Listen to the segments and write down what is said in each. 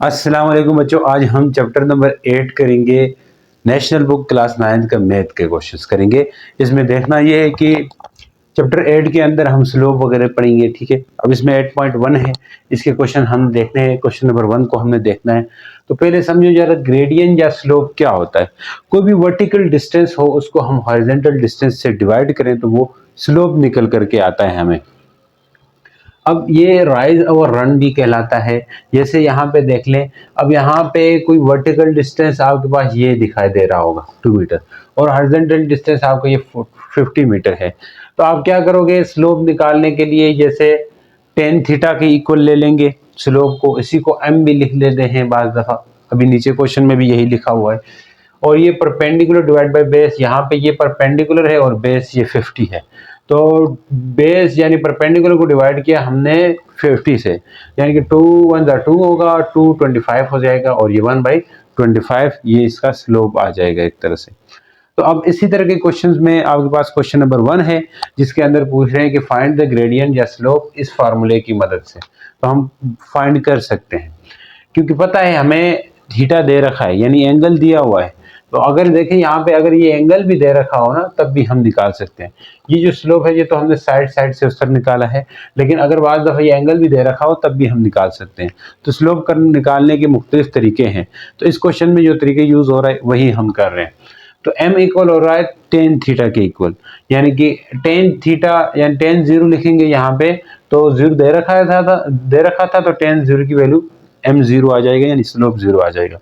अस्सलाम वालेकुम बच्चों, आज हम चैप्टर नंबर 8 करेंगे। नेशनल बुक क्लास 9 का मैथ के क्वेश्चंस करेंगे। इसमें देखना ये है कि चैप्टर 8 के अंदर हम स्लोप वगैरह पढ़ेंगे, ठीक है। अब इसमें 8.1 है, इसके क्वेश्चन हम देखने हैं। क्वेश्चन नंबर 1 को हमने देखना है। तो पहले समझो जरा ग्रेडियंट या स्लोप क्या होता है। कोई भी वर्टिकल डिस्टेंस हो उसको हम हॉरिजॉन्टल डिस्टेंस से डिवाइड करें तो वो स्लोप निकल करके आता है हमें। अब ये राइज और रन भी कहलाता है। जैसे यहाँ पे देख लें, अब यहाँ पे कोई वर्टिकल डिस्टेंस आपके पास ये दिखाई दे रहा होगा 2 मीटर, और हॉरिजॉन्टल डिस्टेंस आपको ये 50 मीटर है। तो आप क्या करोगे स्लोप निकालने के लिए, जैसे टेन थीटा के इक्वल ले लेंगे स्लोप को, इसी को एम भी लिख लेते हैं बाज दफा, अभी नीचे क्वेश्चन में भी यही लिखा हुआ है। और ये परपेंडिकुलर डिवाइड बाय बेस, यहाँ पे ये परपेंडिकुलर है और बेस ये 50 है। तो बेस यानी परपेंडिकुलर को डिवाइड किया हमने 50 से, यानी कि 2 1 2 होगा, 2 25 हो जाएगा, और ये 1/25 ये इसका स्लोप आ जाएगा एक तरह से। तो अब इसी तरह के क्वेश्चंस में आपके पास क्वेश्चन नंबर 1 है, जिसके अंदर पूछ रहे हैं कि फाइंड द ग्रेडियंट या स्लोप इस फार्मूले की मदद से। तो हम फाइंड कर सकते हैं, क्योंकि पता है हमें थीटा दे रखा है, यानी एंगल दिया हुआ है। तो अगर देखें यहाँ पे, अगर ये एंगल भी दे रखा हो ना, तब भी हम निकाल सकते हैं। ये जो स्लोप है ये तो हमने साइड से उस तरफ निकाला है, लेकिन अगर बाद दफ़ा ये एंगल भी दे रखा हो तब भी हम निकाल सकते हैं। तो स्लोप निकालने के मुख्तलिफ तरीके हैं। तो इस क्वेश्चन में जो तरीके यूज हो रहा है वही हम कर रहे हैं। तो m इक्वल हो रहा है टेन थीटा के इक्वल, यानी कि टेन थीटा यानी टेन जीरो लिखेंगे यहाँ पे, तो जीरो दे रखा था तो टेन जीरो की वैल्यू m0 आ जाएगा, यानी स्लोप 0 आ जाएगा।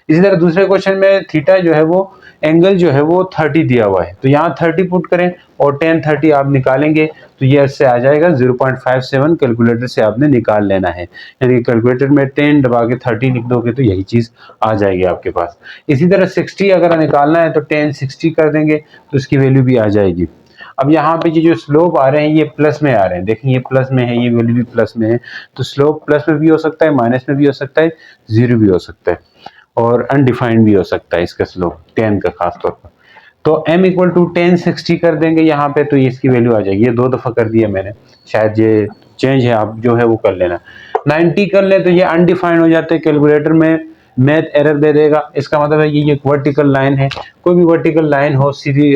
इसी तरह दूसरे क्वेश्चन में थीटा जो है वो एंगल जो है वो 30 दिया हुआ है, तो यहाँ 30 पुट करें और टेन 30 आप निकालेंगे तो ये इससे आ जाएगा 0.57। कैलकुलेटर से आपने निकाल लेना है, यानी कि कैलकुलेटर में 10 दबा के 30 लिख दोगे तो यही चीज आ जाएगी आपके पास। इसी तरह 60 अगर निकालना है तो 10 60 कर देंगे तो इसकी वैल्यू भी आ जाएगी। अब यहाँ पे ये जो स्लोप आ रहे हैं ये प्लस में आ रहे हैं, देखिए ये प्लस में है, ये वैल्यू भी प्लस में है। तो स्लोप प्लस में भी हो सकता है, माइनस में भी हो सकता है, जीरो भी हो सकता है, और अनडिफाइंड भी हो सकता है इसका स्लोप 10 का खास तौर पर। तो m इक्वल टू 10 60 कर देंगे यहाँ पे, तो इसकी वैल्यू आ जाएगी। ये 2 दफा कर दिया मैंने, शायद ये चेंज है, आप जो है वो कर लेना। 90 कर ले तो ये अनडिफाइंड हो जाते हैं, कैलकुलेटर में मैथ एरर दे देगा। इसका मतलब है ये एक वर्टिकल लाइन है, कोई भी वर्टिकल लाइन हो, सीधी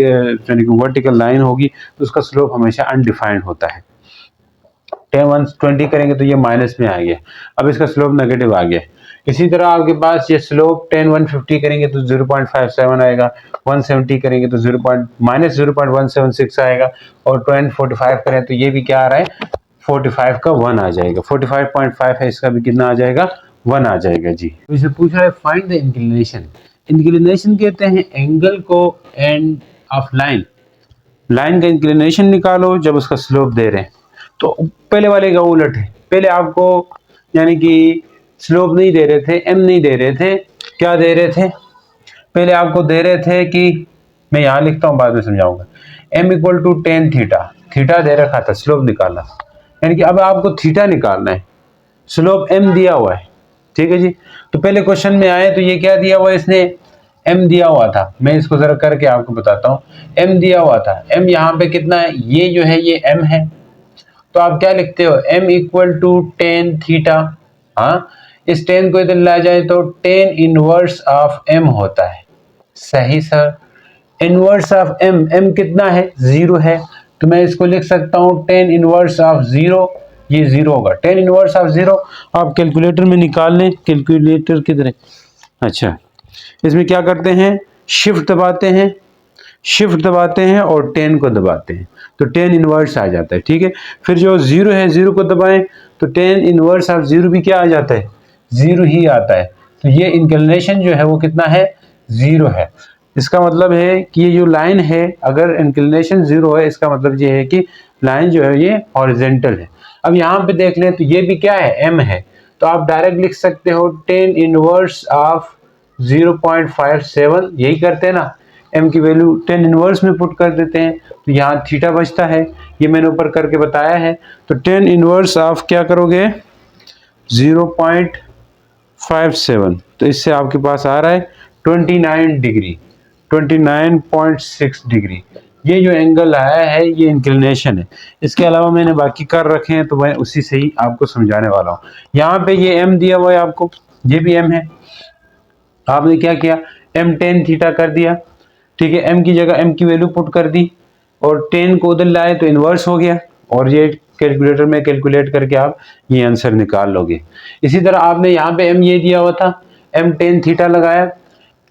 वर्टिकल लाइन होगी तो उसका स्लोप हमेशा अनडिफाइंड होता है। 10 120 करेंगे तो ये माइनस में आ गया, अब इसका स्लोप नेगेटिव आ गया। इसी तरह आपके पास ये स्लोप 10 150 करेंगे तो 0.57 आएगा, 170 करेंगे तो -0.176 आएगा, और 10 45 करें तो ये भी क्या आ रहा है 45 का 1 आ जाएगा। 45.5 है, इसका भी कितना आ जाएगा 1 आ जाएगा जी। तो इसे पूछ रहा है फाइंड द इंक्लिनेशन। इंक्लिनेशन कहते हैं एंगल को एंड ऑफ लाइन, लाइन का इंक्लिनेशन निकालो जब उसका स्लोप दे रहे हैं। तो पहले वाले का उलट है, पहले आपको यानी कि स्लोप नहीं दे रहे थे, एम नहीं दे रहे थे, क्या दे रहे थे, पहले आपको दे रहे थे कि मैं यहाँ लिखता हूँ बाद में समझाऊंगा, m equal to ten theta, theta दे रखा था, स्लोप निकालना, यानी कि अब आपको थीटा निकालना है, स्लोप m दिया हुआ है, ठीक है जी। तो पहले क्वेश्चन में आए तो ये क्या दिया हुआ है, इसने m दिया हुआ था, मैं इसको जरा करके आपको बताता हूँ। m दिया हुआ था, m यहाँ पे कितना है, ये जो है ये m है, तो आप क्या लिखते हो m equal to ten theta. हाँ, इस टेन को इधर ला जाए तो टेन इनवर्स ऑफ m होता है, सही सर। इनवर्स ऑफ m कितना है 0 है, तो मैं इसको लिख सकता हूँ टेन इनवर्स ऑफ 0, ये 0 होगा। टेन इनवर्स ऑफ 0 आप कैलकुलेटर में निकाल लें, कैलकुलेटर किधर है, अच्छा इसमें क्या करते हैं, शिफ्ट दबाते हैं और 10 को दबाते हैं तो 10 इनवर्स आ जाता है, ठीक है। फिर जो 0 है 0 को दबाएं तो 10 इनवर्स ऑफ 0 भी क्या आ जाता है, 0 ही आता है। तो ये इंक्लिनेशन जो है वो कितना है 0 है। इसका मतलब है कि ये जो लाइन है, अगर इंक्लिनेशन 0 है इसका मतलब ये है कि लाइन जो है ये हॉरिजॉन्टल है। अब यहाँ पे देख लें तो ये भी क्या है m है, तो आप डायरेक्ट लिख सकते हो 10 इनवर्स ऑफ 0.57, यही करते हैं ना, m की वैल्यू 10 इनवर्स में पुट कर देते हैं तो यहाँ थीटा बचता है, ये मैंने ऊपर करके बताया है। तो 10 इनवर्स ऑफ क्या करोगे 0.57, तो इससे आपके पास आ रहा है 29 डिग्री, 29.6 डिग्री। ये जो एंगल आया है ये इंक्लिनेशन है। इसके अलावा मैंने बाकी कर रखे हैं तो मैं उसी से ही आपको समझाने वाला हूँ। यहाँ पे ये m दिया हुआ है आपको, ये भी m है। आपने क्या किया, m tan थीटा कर दिया, ठीक है, m की जगह m की वैल्यू पुट कर दी और tan को उधर लाए तो इन्वर्स हो गया, और ये कैलकुलेटर में कैलकुलेट करके आप ये आंसर निकाल लोगे। इसी तरह आपने यहाँ पे m ये दिया हुआ था, m tan थीटा लगाया,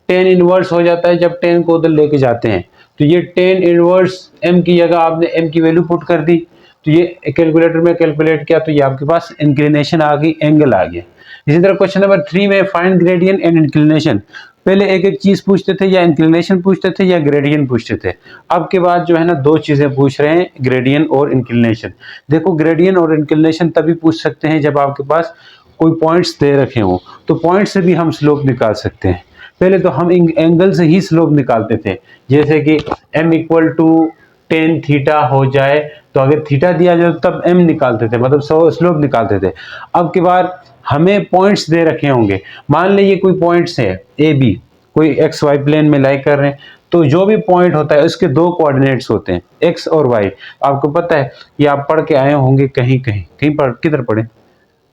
tan इनवर्स हो जाता है जब tan को उधर लेके जाते हैं, तो ये tan इनवर्स m की जगह आपने m की वैल्यू पुट कर दी, तो ये कैलकुलेटर में कैलकुलेट किया तो ये आपके पास इंक्लिनेशन आ गई, एंगल आ गया। इसी तरह क्वेश्चन नंबर 3 में फाइंड ग्रेडियंट एंड इंक्लिनेशन, पहले एक एक चीज पूछते थे, या इंक्लिनेशन पूछते थे या ग्रेडियंट पूछते थे। अब के बाद जो है ना दो चीजें पूछ रहे हैं, ग्रेडियंट और इंक्लिनेशन। देखो ग्रेडियंट और इंक्लिनेशन तभी पूछ सकते हैं जब आपके पास कोई पॉइंट्स दे रखे हों, तो पॉइंट से भी हम स्लोप निकाल सकते हैं। पहले तो हम एंगल से ही स्लोप निकालते थे, जैसे कि m equal to ten theta हो जाए, तो अगर थीटा दिया जाए तब m निकालते थे, मतलब स्लोप निकालते थे। अब के बाद हमें पॉइंट्स दे रखे होंगे, मान लीजिए कोई पॉइंट्स है ए बी, कोई एक्स वाई प्लेन में लाई कर रहे हैं, तो जो भी पॉइंट होता है उसके दो कोऑर्डिनेट्स होते हैं एक्स और वाई। आपको पता है, ये आप पढ़ के आए होंगे कहीं कहीं कहीं पढ़, किधर पढ़े,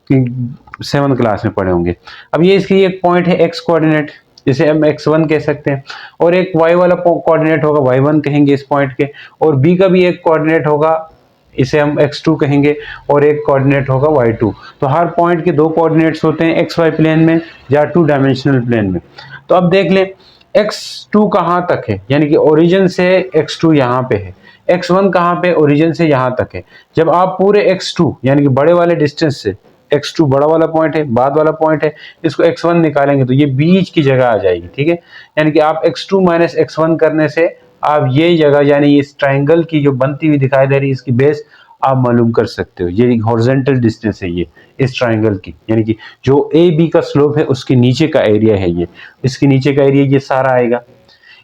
7th क्लास में पढ़े होंगे। अब ये इसकी एक पॉइंट है एक्स कोऑर्डिनेट, जिसे हम x1 कह सकते हैं, और एक y वाला कोऑर्डिनेट होगा, y1 कहेंगे इस पॉइंट के, और b का भी एक कोऑर्डिनेट होगा, इसे हम x2 कहेंगे, और एक कोऑर्डिनेट होगा y2। तो हर पॉइंट के दो कोऑर्डिनेट्स होते हैं xy प्लेन में या 2 डायमेंशनल प्लेन में। तो अब देख लें x2 कहाँ तक है, यानी कि ओरिजिन से x2 यहाँ पे है, x1 कहाँ पे, ओरिजिन से यहाँ तक है। जब आप पूरे x2 यानी कि बड़े वाले डिस्टेंस से, x2 बड़ा वाला पॉइंट है, बाद वाला पॉइंट है, इसको x1 निकालेंगे तो ये बीच की जगह आ जाएगी, ठीक है। यानी कि आप x2 माइनस x1 करने से आप ये जगह, यानी इस ट्राइंगल की जो बनती हुई दिखाई दे रही है, इसकी बेस आप मालूम कर सकते हो। ये हॉरिजॉन्टल डिस्टेंस है ये इस ट्राइंगल की, यानी कि जो ए बी का स्लोप है उसके नीचे का एरिया है ये, इसके नीचे का एरिया ये सारा आएगा।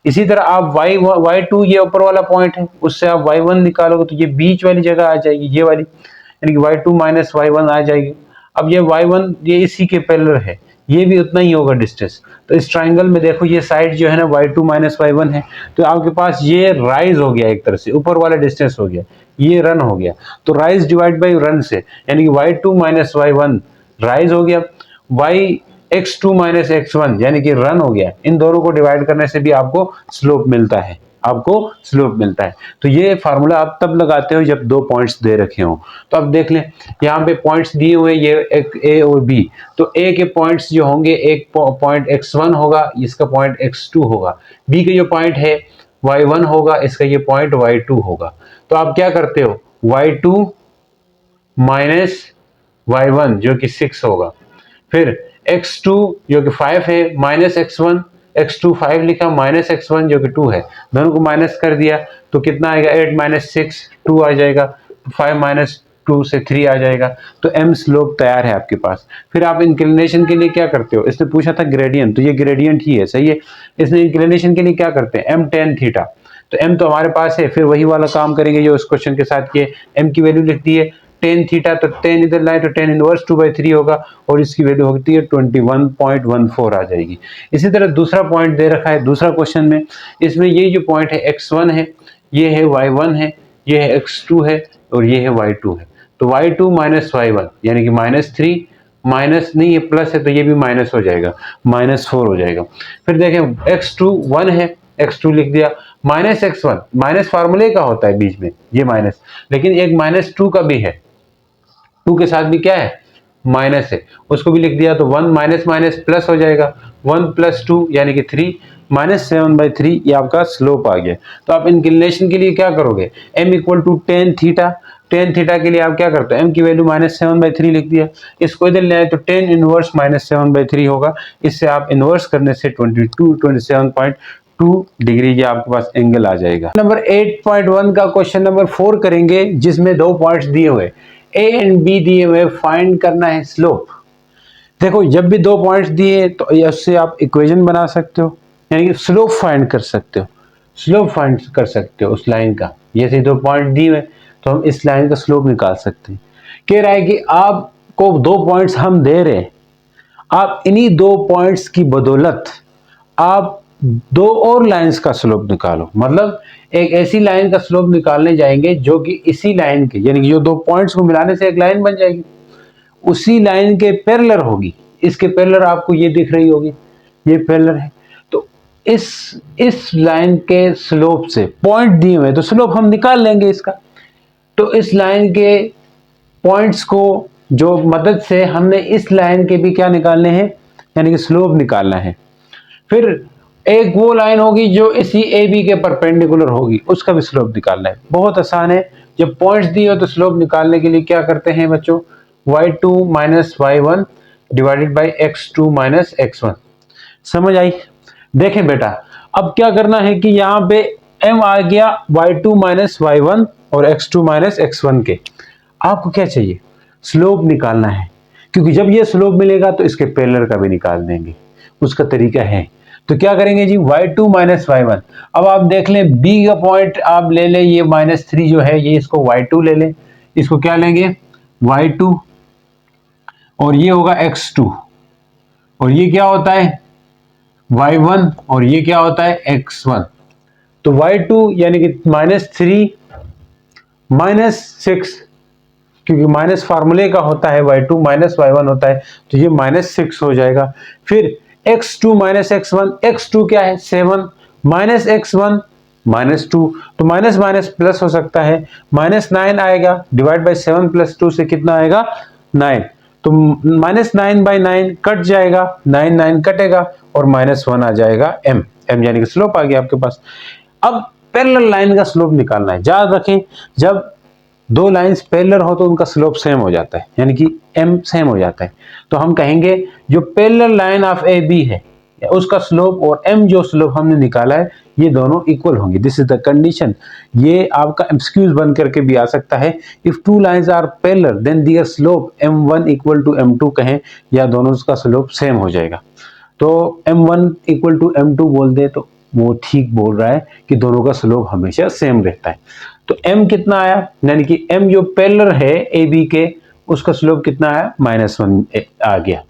इसी तरह आप y2 ये ऊपर वाला पॉइंट है, उससे आप y1 निकालोगे तो ये बीच वाली जगह आ जाएगी, ये वाली, यानी कि y2 माइनस y1 आ जाएगी। अब ये y1 ये इसी के पैरेलल है, ये भी उतना ही होगा डिस्टेंस। तो इस ट्राइंगल में देखो ये साइड जो है ना y2 माइनस y1 है, तो आपके पास ये राइज हो गया, एक तरह से ऊपर वाला डिस्टेंस हो गया, ये रन हो गया। तो राइज डिवाइड बाई रन से, यानी कि y2 माइनस y1 राइज हो गया, x2 माइनस x1 यानी कि रन हो गया। इन दोनों को डिवाइड करने से भी आपको स्लोप मिलता है, आपको स्लोप मिलता है। तो ये फार्मूला आप तब लगाते हो जब दो पॉइंट्स दे रखे हो। तो अब देख लें यहाँ पे पॉइंट्स दिए हुए, ये एक ए और बी, तो ए के पॉइंट्स जो होंगे, एक पॉइंट x1 होगा, इसका पॉइंट x2 होगा, बी के जो पॉइंट है y1 होगा, इसका ये पॉइंट y2 होगा। तो आप क्या करते हो, y2 माइनस y1 जो कि 6 होगा, फिर x2 जो कि 5 है माइनस x1, x2 5 लिखा माइनस x1 जो कि 2 है, दोनों को माइनस कर दिया तो कितना आएगा, 8 माइनस 6 2 आ जाएगा, 5 माइनस 2 से 3 आ जाएगा। तो m स्लोप तैयार है आपके पास। फिर आप इंक्लिनेशन के लिए क्या करते हो, इसने पूछा था ग्रेडियंट, तो ये ग्रेडियंट ही है, सही है। इसने इंक्लिनेशन के लिए क्या करते हैं, m tan थीटा, तो m तो हमारे पास है, फिर वही वाला काम करेंगे जो इस क्वेश्चन के साथ किए, m की वैल्यू लिख दी है tan थीटा, तो tan इधर लाए तो tan इनवर्स 2/3 होगा, और इसकी वैल्यू होती है 21.14 आ जाएगी। इसी तरह दूसरा पॉइंट दे रखा है दूसरा क्वेश्चन में, इसमें ये जो पॉइंट है x1 है, ये है y1 है, ये है x2 है, और ये है y2 है। तो y2 माइनस y1 यानी कि -3, माइनस नहीं ये प्लस है तो ये भी माइनस हो जाएगा, -4 हो जाएगा। फिर देखें x2 1 है, x2 लिख दिया, माइनस x1 माइनस फार्मूले का होता है बीच में ये माइनस, लेकिन एक -2 का भी है, 2 के साथ भी क्या है, माइनस है, उसको भी लिख दिया, तो 1 माइनस माइनस प्लस हो जाएगा, 1 + 2 यानी कि 3, -7/3 ये आपका स्लोप आ गया। तो आप इंक्लिनेशन के लिए क्या करोगे, m equal to tan theta, tan theta के लिए आप क्या करते हो, m की वैल्यू -7/3 लिख दिया, इसको इधर ले आए तो tan इनवर्स -7/3 होगा, इससे आप इनवर्स करने से 27.2 डिग्री ये आपके पास एंगल आ जाएगा। नंबर 8.1 का क्वेश्चन नंबर 4 करेंगे, जिसमें दो पॉइंट्स दिए हुए ए एंड बी दिए हुए, फाइंड करना है स्लोप। देखो जब भी दो पॉइंट्स दिए तो इससे आप इक्वेशन बना सकते हो, यानी कि स्लोप फाइंड कर सकते हो, स्लोप फाइंड कर सकते हो उस लाइन का। जैसे दो पॉइंट दिए हुए तो हम इस लाइन का स्लोप निकाल सकते हैं। कह रहा है कि आपको दो पॉइंट्स हम दे रहे हैं, आप इन्हीं दो पॉइंट्स की बदौलत आप दो और लाइंस का स्लोप निकालो। मतलब एक ऐसी लाइन का स्लोप निकालने जाएंगे जो कि इसी लाइन के, यानी कि जो दो पॉइंट्स को मिलाने से एक लाइन बन जाएगी, उसी लाइन के पैरेलल होगी, इसके पैरेलल आपको ये दिख रही होगी, ये पैरेलल है। तो इस लाइन के स्लोप से पॉइंट दिए हुए, तो स्लोप हम निकाल लेंगे इसका। तो इस लाइन के पॉइंट्स को जो मदद से हमने इस लाइन के भी क्या निकालने हैं, यानी कि स्लोप निकालना है। फिर एक वो लाइन होगी जो इसी ए बी के परपेंडिकुलर होगी, उसका भी स्लोप निकालना है। बहुत आसान है, जब पॉइंट्स दिए हो तो स्लोप निकालने के लिए क्या करते हैं बच्चों, y2 minus y1 divided by x2 minus x1। समझ आई? देखें बेटा, अब क्या करना है कि यहाँ पे m आ गया y2 माइनस y1 और x2 माइनस x1 के। आपको क्या चाहिए, स्लोप निकालना है, क्योंकि जब ये स्लोप मिलेगा तो इसके पैरेलल का भी निकाल देंगे। उसका तरीका है, तो क्या करेंगे जी, y2 माइनस y1। अब आप देख लें b का पॉइंट आप ले लें, ये -3 जो है, ये इसको y2 ले लें, इसको क्या लेंगे y2, और ये होगा x2, और ये क्या होता है y1, और ये क्या होता है x1। तो y2 यानी कि -3 -6, क्योंकि माइनस फार्मूले का होता है, y2 माइनस y1 होता है, तो ये -6 हो जाएगा। फिर x2 माइनस x1, x2 क्या है 7, माइनस x1 -2, तो माइनस माइनस प्लस हो सकता है, -9 आएगा, डिवाइड बाई 7 + 2 से कितना आएगा 9, तो -9/9 कट जाएगा, 9 कटेगा और -1 आ जाएगा m यानी कि स्लोप आ गया आपके पास। अब पैरेलल लाइन का स्लोप निकालना है। याद रखें, जब दो लाइंस पैरेलल हो तो उनका स्लोप सेम हो जाता है, यानी कि m सेम हो जाता है। तो हम कहेंगे जो parallel line of A B है उसका स्लोप और m जो स्लोप हमने निकाला है ये दोनों इक्वल होंगे। This is the condition. ये आपका एक्सक्यूज बन करके भी आ सकता है, if two lines are parallel then their slope m1 equal to m2 कहें, या दोनों का स्लोप सेम हो जाएगा। तो m1 इक्वल टू m2 बोल दे तो वो ठीक बोल रहा है कि दोनों का स्लोप हमेशा सेम रहता है। तो m कितना आया, यानी कि m जो पैरेलल है ए बी के उसका स्लोप कितना आया -1 आ गया।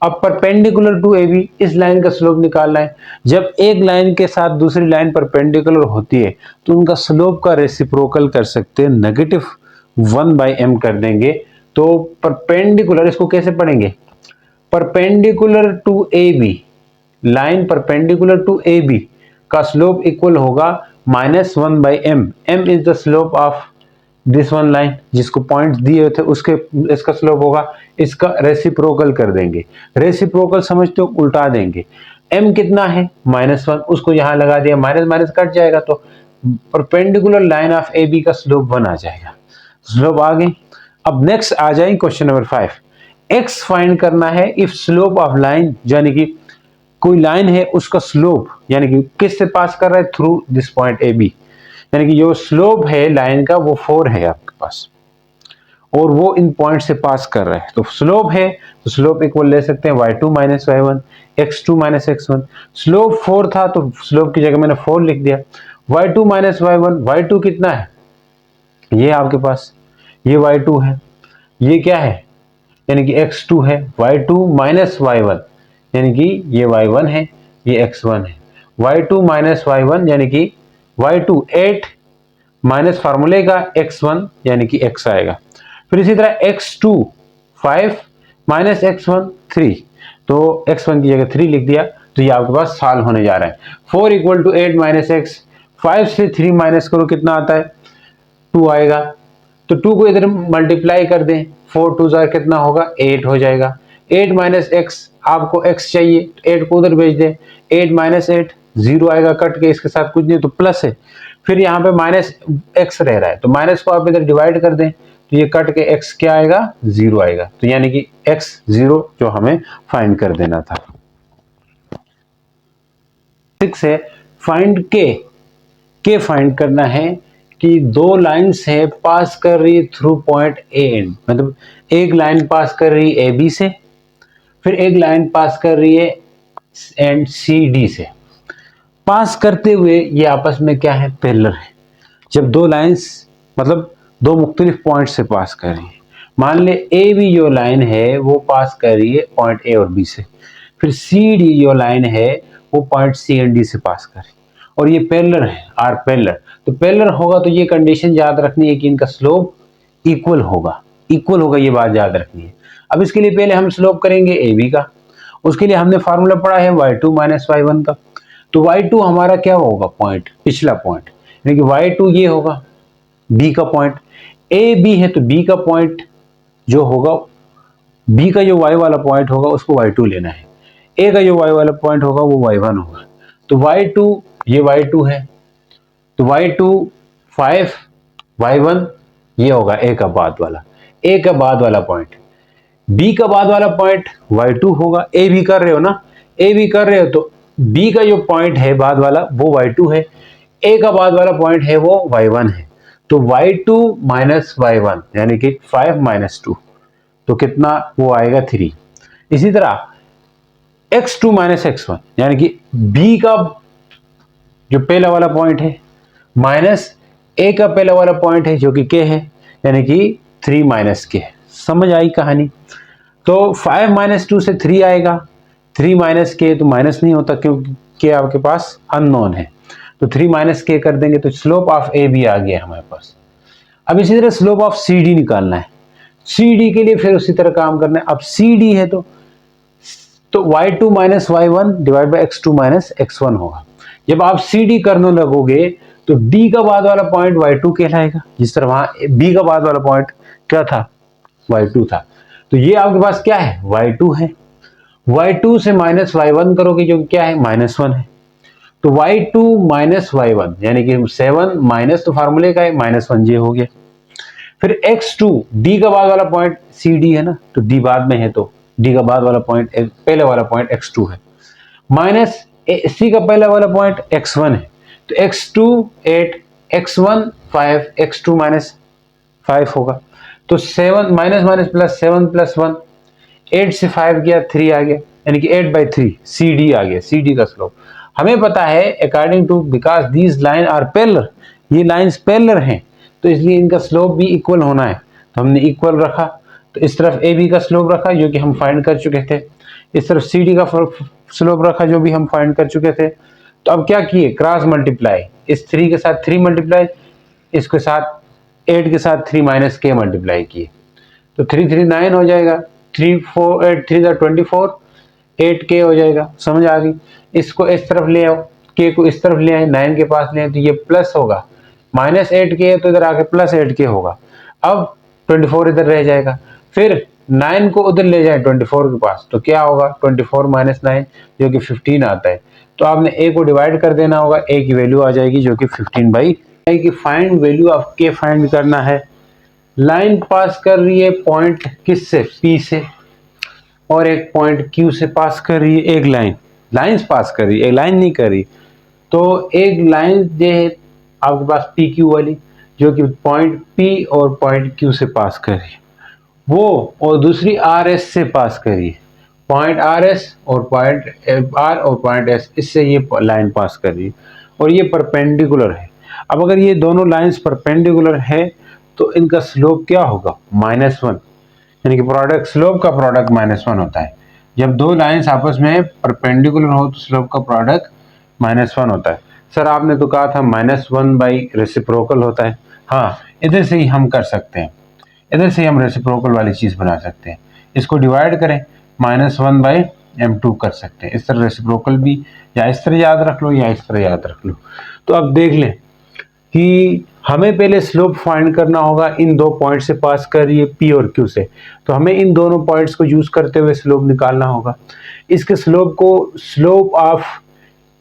अब परपेंडिकुलर टू ए बी इस लाइन का स्लोप निकालना है। जब एक लाइन के साथ दूसरी लाइन परपेंडिकुलर होती है तो उनका स्लोप का रेसिप्रोकल कर सकते हैं, -1/m कर देंगे। तो परपेंडिकुलर, इसको कैसे पढ़ेंगे, perpendicular to A B, line perpendicular to A B का स्लोप इक्वल होगा -1/m। m is the slope of this one line, जिसको पॉइंट्स दिए थे उसके इसका स्लोप होगा, इसका रेसिप्रोकल कर देंगे। रेसिप्रोकल समझते हो, उल्टा देंगे। m कितना है -1, उसको यहां लगा दिया, माइनस माइनस कट जाएगा, तो perpendicular line of A B का स्लोप 1 आ जाएगा। स्लोप आ गई। अब नेक्स्ट आ जाए क्वेश्चन नंबर 5, x फाइंड करना है इफ स्लोप ऑफ लाइन, यानी कि कोई लाइन है उसका स्लोप, यानी कि किस से पास कर रहा है, through this point A B, यानी कि जो स्लोप है लाइन का वो 4 है आपके पास और वो इन पॉइंट से पास कर रहा है। तो स्लोप है तो स्लोप इक्वल ले सकते हैं y2 minus y1, x2 minus x1। Slope 4 था तो स्लोप की जगह मैंने 4 लिख दिया। y2 माइनस y1, y2 कितना है, ये आपके पास ये y2 है, ये क्या है यानी कि x2 है, y2 माइनस y1 यानी कि ये y1 है, ये x1 है। y2 माइनस y1 यानी कि y2 8 माइनस फार्मूले का x1 यानी कि x आएगा। फिर इसी तरह x2 5 माइनस x1 3, तो x1 की जगह 3 लिख दिया, तो ये आपके पास सॉल्व होने जा रहा है। 4 इक्वल टू 8 माइनस x, 5 से 3 माइनस करो कितना आता है 2 आएगा, तो 2 को इधर मल्टीप्लाई कर दें, 4 2 जार कितना होगा 8 हो जाएगा। 8 माइनस x, आपको x चाहिए 8 को उधर भेज दें, 8 माइनस 8 0 आएगा कट के, इसके साथ कुछ नहीं तो प्लस है। फिर यहाँ पे माइनस x रह रहा है तो माइनस को आप इधर डिवाइड कर दें तो ये कट के x क्या आएगा 0 आएगा, तो यानी कि x 0 जो हमें फाइंड कर देना था। 6 है फाइंड के फाइंड करना है कि दो लाइंस है पास कर रही है थ्रू पॉइंट ए एंड, मतलब एक लाइन पास कर रही है ए बी से, फिर एक लाइन पास कर रही है एंड सी डी से। पास करते हुए ये आपस में क्या है पैरेलल है। जब दो लाइंस मतलब दो मुख्तलिफ पॉइंट से पास कर रही है, मान ले ए बी जो लाइन है वो पास कर रही है पॉइंट ए और बी से, फिर सी डी जो लाइन है वो पॉइंट सी एंड डी से पास कर रही है और ये पैरेलल है, आर पैरेलल। तो पैरेलल होगा तो ये कंडीशन याद रखनी है कि इनका स्लोप इक्वल होगा, ये बात याद रखनी है। अब इसके लिए पहले हम स्लोप करेंगे ए बी का। उसके लिए हमने फार्मूला पढ़ा है y2 माइनस y1 का। तो y2 हमारा क्या होगा, पॉइंट, पिछला पॉइंट, यानी कि y2 ये होगा b का पॉइंट, ए बी है तो b का पॉइंट जो होगा, b का जो y वाला पॉइंट होगा उसको y2 लेना है, a का जो y वाला पॉइंट होगा वो y1 होगा। तो y2 ये y2 है, तो y2 5, y1 ये होगा a का बाद वाला, a का बाद वाला पॉइंट, b का बाद वाला पॉइंट y2 होगा। a भी कर रहे हो ना, a भी कर रहे हो तो b का जो पॉइंट है बाद वाला वो y2 है, a का बाद वाला पॉइंट है वो y1 है। तो y2 माइनस y1 यानी कि 5 माइनस 2, तो कितना वो आएगा 3। इसी तरह x2 माइनस x1 यानी कि b का जो पहला वाला पॉइंट है माइनस a का पहला वाला पॉइंट है जो कि k है, यानी कि 3 माइनस k। समझ आई कहानी। तो 5 माइनस 2 से 3 आएगा, 3 माइनस k तो माइनस नहीं होता क्योंकि k आपके पास अननोन है, तो 3 माइनस k कर देंगे तो स्लोप ऑफ ए बी आ गया हमारे पास। अब इसी तरह स्लोप ऑफ सी डी निकालना है, सी डी के लिए फिर उसी तरह काम करना है। अब सी डी है तो y2 minus y1 divide by x2 minus x1 होगा। जब आप सी डी करने लगोगे तो d का बाद वाला पॉइंट y2 कहलाएगा, जिस तरह वहां b का बाद वाला पॉइंट क्या था, y2 था। तो ये आपके पास क्या है, y2 है। y2 से माइनस y1 करोगे जो क्या है, -1 है। तो y2 माइनस y1 यानी कि 7 माइनस, तो फार्मूले का है -1 ये हो गया। फिर x2 d का बाद वाला पॉइंट cd है ना, तो d बाद में है तो d का बाद वाला पॉइंट पहले वाला पॉइंट x2 है, माइनस c का पहला वाला पॉइंट x1 है, तो x2 8, x1 5, x2 माइनस 5 होगा। तो 7 माइनस माइनस प्लस 7 प्लस 1, 8 से 5 गया 3 आ गया, यानी कि 8/3 CD आ गया। CD का स्लोप हमें पता है according to, because these line are parallel, ये लाइंस पैरेलल हैं तो इसलिए इनका स्लोप भी इक्वल होना है, तो हमने इक्वल रखा। तो इस तरफ AB का स्लोप रखा जो कि हम फाइंड कर चुके थे, इस तरफ CD का स्लोप रखा जो भी हम फाइंड कर चुके थे। तो अब क्या किए, क्रॉस मल्टीप्लाई, इस 3 के साथ 3 मल्टीप्लाई, इसके साथ 8 के साथ 3 माइनस k मल्टीप्लाई किए, तो 3 3 9 हो जाएगा, 3 4 8 3 24, 8k हो जाएगा। समझ आ गई। इसको इस तरफ ले आओ, k को इस तरफ ले आए, 9 के पास ले आए तो ये प्लस होगा, -8k है तो इधर आके +8k होगा। अब 24 इधर रह जाएगा, फिर 9 को उधर ले जाए 24 के पास तो क्या होगा, 24 माइनस 9 जो कि 15 आता है। तो आपने a को डिवाइड कर देना होगा, a की वैल्यू आ जाएगी जो कि 15/, की find value of k find करना है। लाइन पास कर रही है पॉइंट किस से, P से, और एक पॉइंट Q से पास कर रही है, एक लाइंस पास कर रही है, एक लाइन नहीं कर रही। तो एक लाइन जो है आपके पास PQ वाली जो कि पॉइंट P और पॉइंट Q से पास कर रही है वो, और दूसरी RS से पास कर रही है, पॉइंट RS और पॉइंट R और पॉइंट S, इससे ये लाइन पास कर रही है और ये परपेंडिकुलर है। अब अगर ये दोनों लाइंस परपेंडिकुलर है तो इनका स्लोप क्या होगा, -1, यानी कि प्रोडक्ट, स्लोप का प्रोडक्ट -1 होता है। जब दो लाइंस आपस में परपेंडिकुलर हो तो स्लोप का प्रोडक्ट -1 होता है। सर आपने तो कहा था -1 रेसिप्रोकल होता है। हाँ, इधर से ही हम कर सकते हैं, इधर से ही हम रेसिप्रोकल वाली चीज़ बना सकते हैं। इसको डिवाइड करें, -1/m2 कर सकते हैं। इस तरह रेसिप्रोकल भी या इस तरह याद रख लो या इस तरह याद रख लो। तो अब देख लें कि हमें पहले स्लोप फाइंड करना होगा, इन दो पॉइंट से पास कर रही है P और Q से, तो हमें इन दोनों पॉइंट्स को यूज करते हुए स्लोप निकालना होगा। इसके स्लोप को स्लोप ऑफ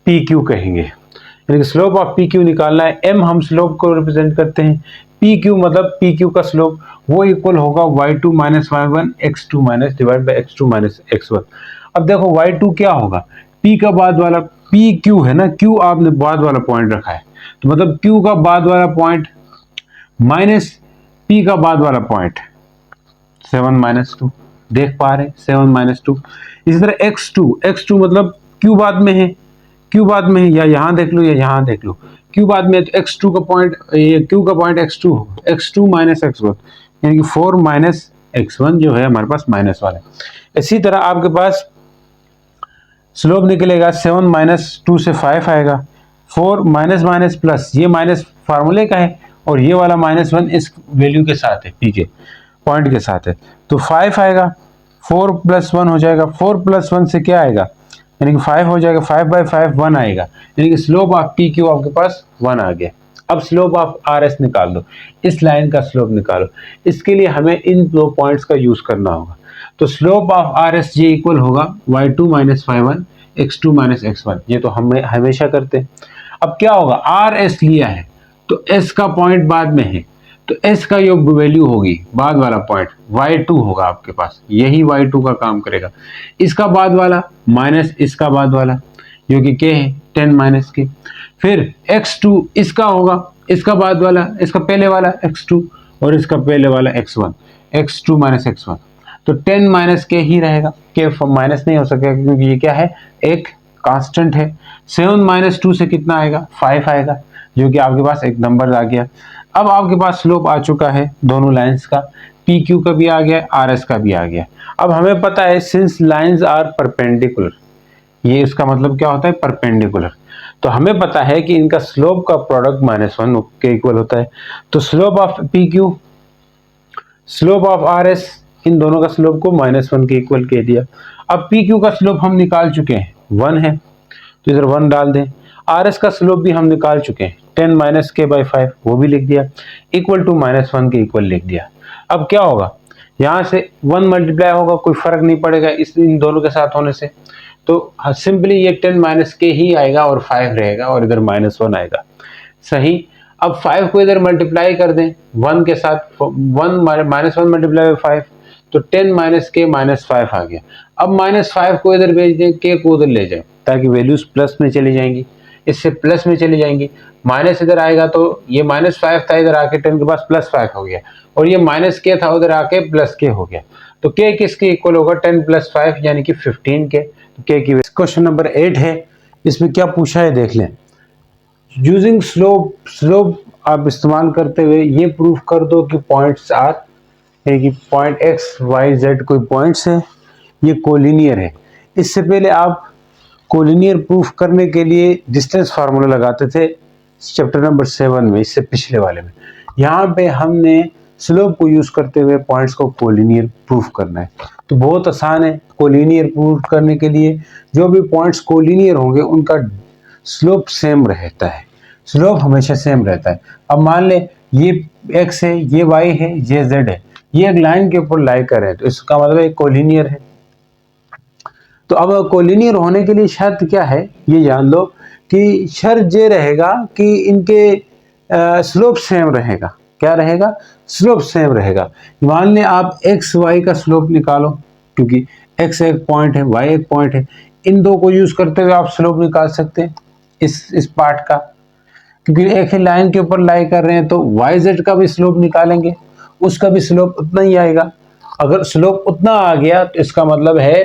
PQ कहेंगे, यानी कि स्लोप ऑफ PQ निकालना है। M हम स्लोप को रिप्रेजेंट करते हैं, PQ मतलब PQ का स्लोप वो इक्वल होगा y2 minus y1 x2 minus divide by x2 minus x1। अब देखो y2 क्या होगा, P का बाद वाला, PQ है ना, Q आपने बाद वाला पॉइंट रखा है तो मतलब Q का बाद वाला पॉइंट माइनस P का बाद वाला पॉइंट 7 - 2, देख पा रहे 7 - 2। इसी तरह x2 मतलब Q बाद में है, Q बाद में है, या यहाँ देख लो या यहाँ देख लो, Q बाद में है तो x2 का पॉइंट, ये Q का पॉइंट x2 माइनस x1 यानी कि 4 माइनस x1 जो है हमारे पास -1 है। इसी तरह आपके पास स्लोप निकलेगा 7 - 2 से 5 आएगा, 4 माइनस माइनस प्लस, ये माइनस फार्मूले का है और ये वाला -1 इस वैल्यू के साथ है, P के पॉइंट के साथ है, तो 5 आएगा। 4 + 1 हो जाएगा, 4 + 1 से क्या आएगा, यानी कि 5 हो जाएगा, 5/5 1 आएगा, यानी कि स्लोप ऑफ पी क्यू आपके पास 1 आ गया। अब स्लोप ऑफ आर एस निकाल दो, इस लाइन का स्लोप निकालो। इसके लिए हमें इन दो पॉइंट्स का यूज करना होगा। तो slope of R S J equal होगा y2 - y1 x2 - x1, ये तो हम हमेशा करते हैं। अब क्या होगा, आर एस लिया है तो एस का पॉइंट बाद में है, तो एस का जो वैल्यू होगी बाद वाला पॉइंट y2 होगा आपके पास, यही y2 का काम करेगा। इसका बाद वाला माइनस इसका बाद वाला जो कि k है 10 - k, फिर x2 इसका होगा, इसका बाद वाला, इसका पहले वाला x2 और इसका पहले वाला x1, x2 - x1, तो 10 - k ही रहेगा, k माइनस नहीं हो सकेगा क्योंकि ये क्या है, एक कांस्टेंट है। 7 - 2 से कितना आएगा, 5 आएगा, जो कि आपके पास एक नंबर आ गया। अब आपके पास स्लोप आ चुका है दोनों लाइंस का, पी क्यू का भी आ गया, आर एस का भी आ गया। अब हमें पता है सिंस लाइंस आर परपेंडिकुलर, ये इसका मतलब क्या होता है, परपेंडिकुलर, तो हमें पता है कि इनका स्लोप का प्रोडक्ट -1 के इक्वल होता है। तो slope of P Q, slope of R S, इन दोनों का स्लोप को -1 के इक्वल कह दिया। अब पी क्यू का स्लोप हम निकाल चुके हैं, 1 है, तो इधर 1 डाल दें। आर एस का स्लोप भी हम निकाल चुके हैं, 10 - k/5, वो भी लिख दिया, इक्वल टू -1 के इक्वल लिख दिया। अब क्या होगा, यहाँ से 1 मल्टीप्लाई होगा, कोई फर्क नहीं पड़ेगा इस इन दोनों के साथ होने से, तो सिंपली ये 10 - k ही आएगा और 5 रहेगा और इधर -1 आएगा, सही। अब 5 को इधर मल्टीप्लाई कर दें 1 के साथ, 1 -1 मल्टीप्लाई 5, तो 10 - k -5 आ गया। अब -5 को इधर भेज दें, k को उधर ले जाए ताकि वैल्यूज प्लस में चली जाएंगी, इससे प्लस में चली जाएंगी, माइनस इधर आएगा तो ये -5 था, इधर आके 10 के पास +5 हो गया, और ये -k था, उधर आके +k हो गया, तो k किसके इक्वल होगा, 10 + 5 यानी कि 15k। तो k की क्वेश्चन नंबर 8 है, इसमें क्या पूछा है देख लें। यूजिंग स्लोप आप इस्तेमाल करते हुए ये प्रूफ कर दो कि पॉइंट्स आर, कि पॉइंट एक्स वाई जेड कोई पॉइंट्स है, ये कोलिनियर है। इससे पहले आप कोलिनियर प्रूफ करने के लिए डिस्टेंस फार्मूला लगाते थे चैप्टर नंबर 7 में, इससे पिछले वाले में। यहाँ पे हमने स्लोप को यूज करते हुए पॉइंट्स को कोलिनियर प्रूफ करना है, तो बहुत आसान है। कोलिनियर प्रूफ करने के लिए जो भी पॉइंट्स कोलिनियर होंगे उनका स्लोप सेम रहता है, स्लोप हमेशा सेम रहता है। अब मान ले ये x है, ये y है, ये z है, ये एक लाइन के ऊपर लाई कर रहे हैं, तो इसका मतलब एक कोलिनियर है। तो अब कोलिनियर होने के लिए शर्त क्या है, ये जान लो कि शर्त ये रहेगा कि इनके स्लोप सेम रहेगा। क्या रहेगा, स्लोप सेम रहेगा। मान ले आप एक्स वाई का स्लोप निकालो, क्योंकि x एक पॉइंट है, y एक पॉइंट है, इन दो को यूज करते हुए आप स्लोप निकाल सकते हैं इस पार्ट का, क्योंकि एक ही लाइन के ऊपर लाई कर रहे हैं, तो वाई जेड का भी स्लोप निकालेंगे, उसका भी स्लोप उतना ही आएगा। अगर स्लोप उतना आ गया तो इसका मतलब है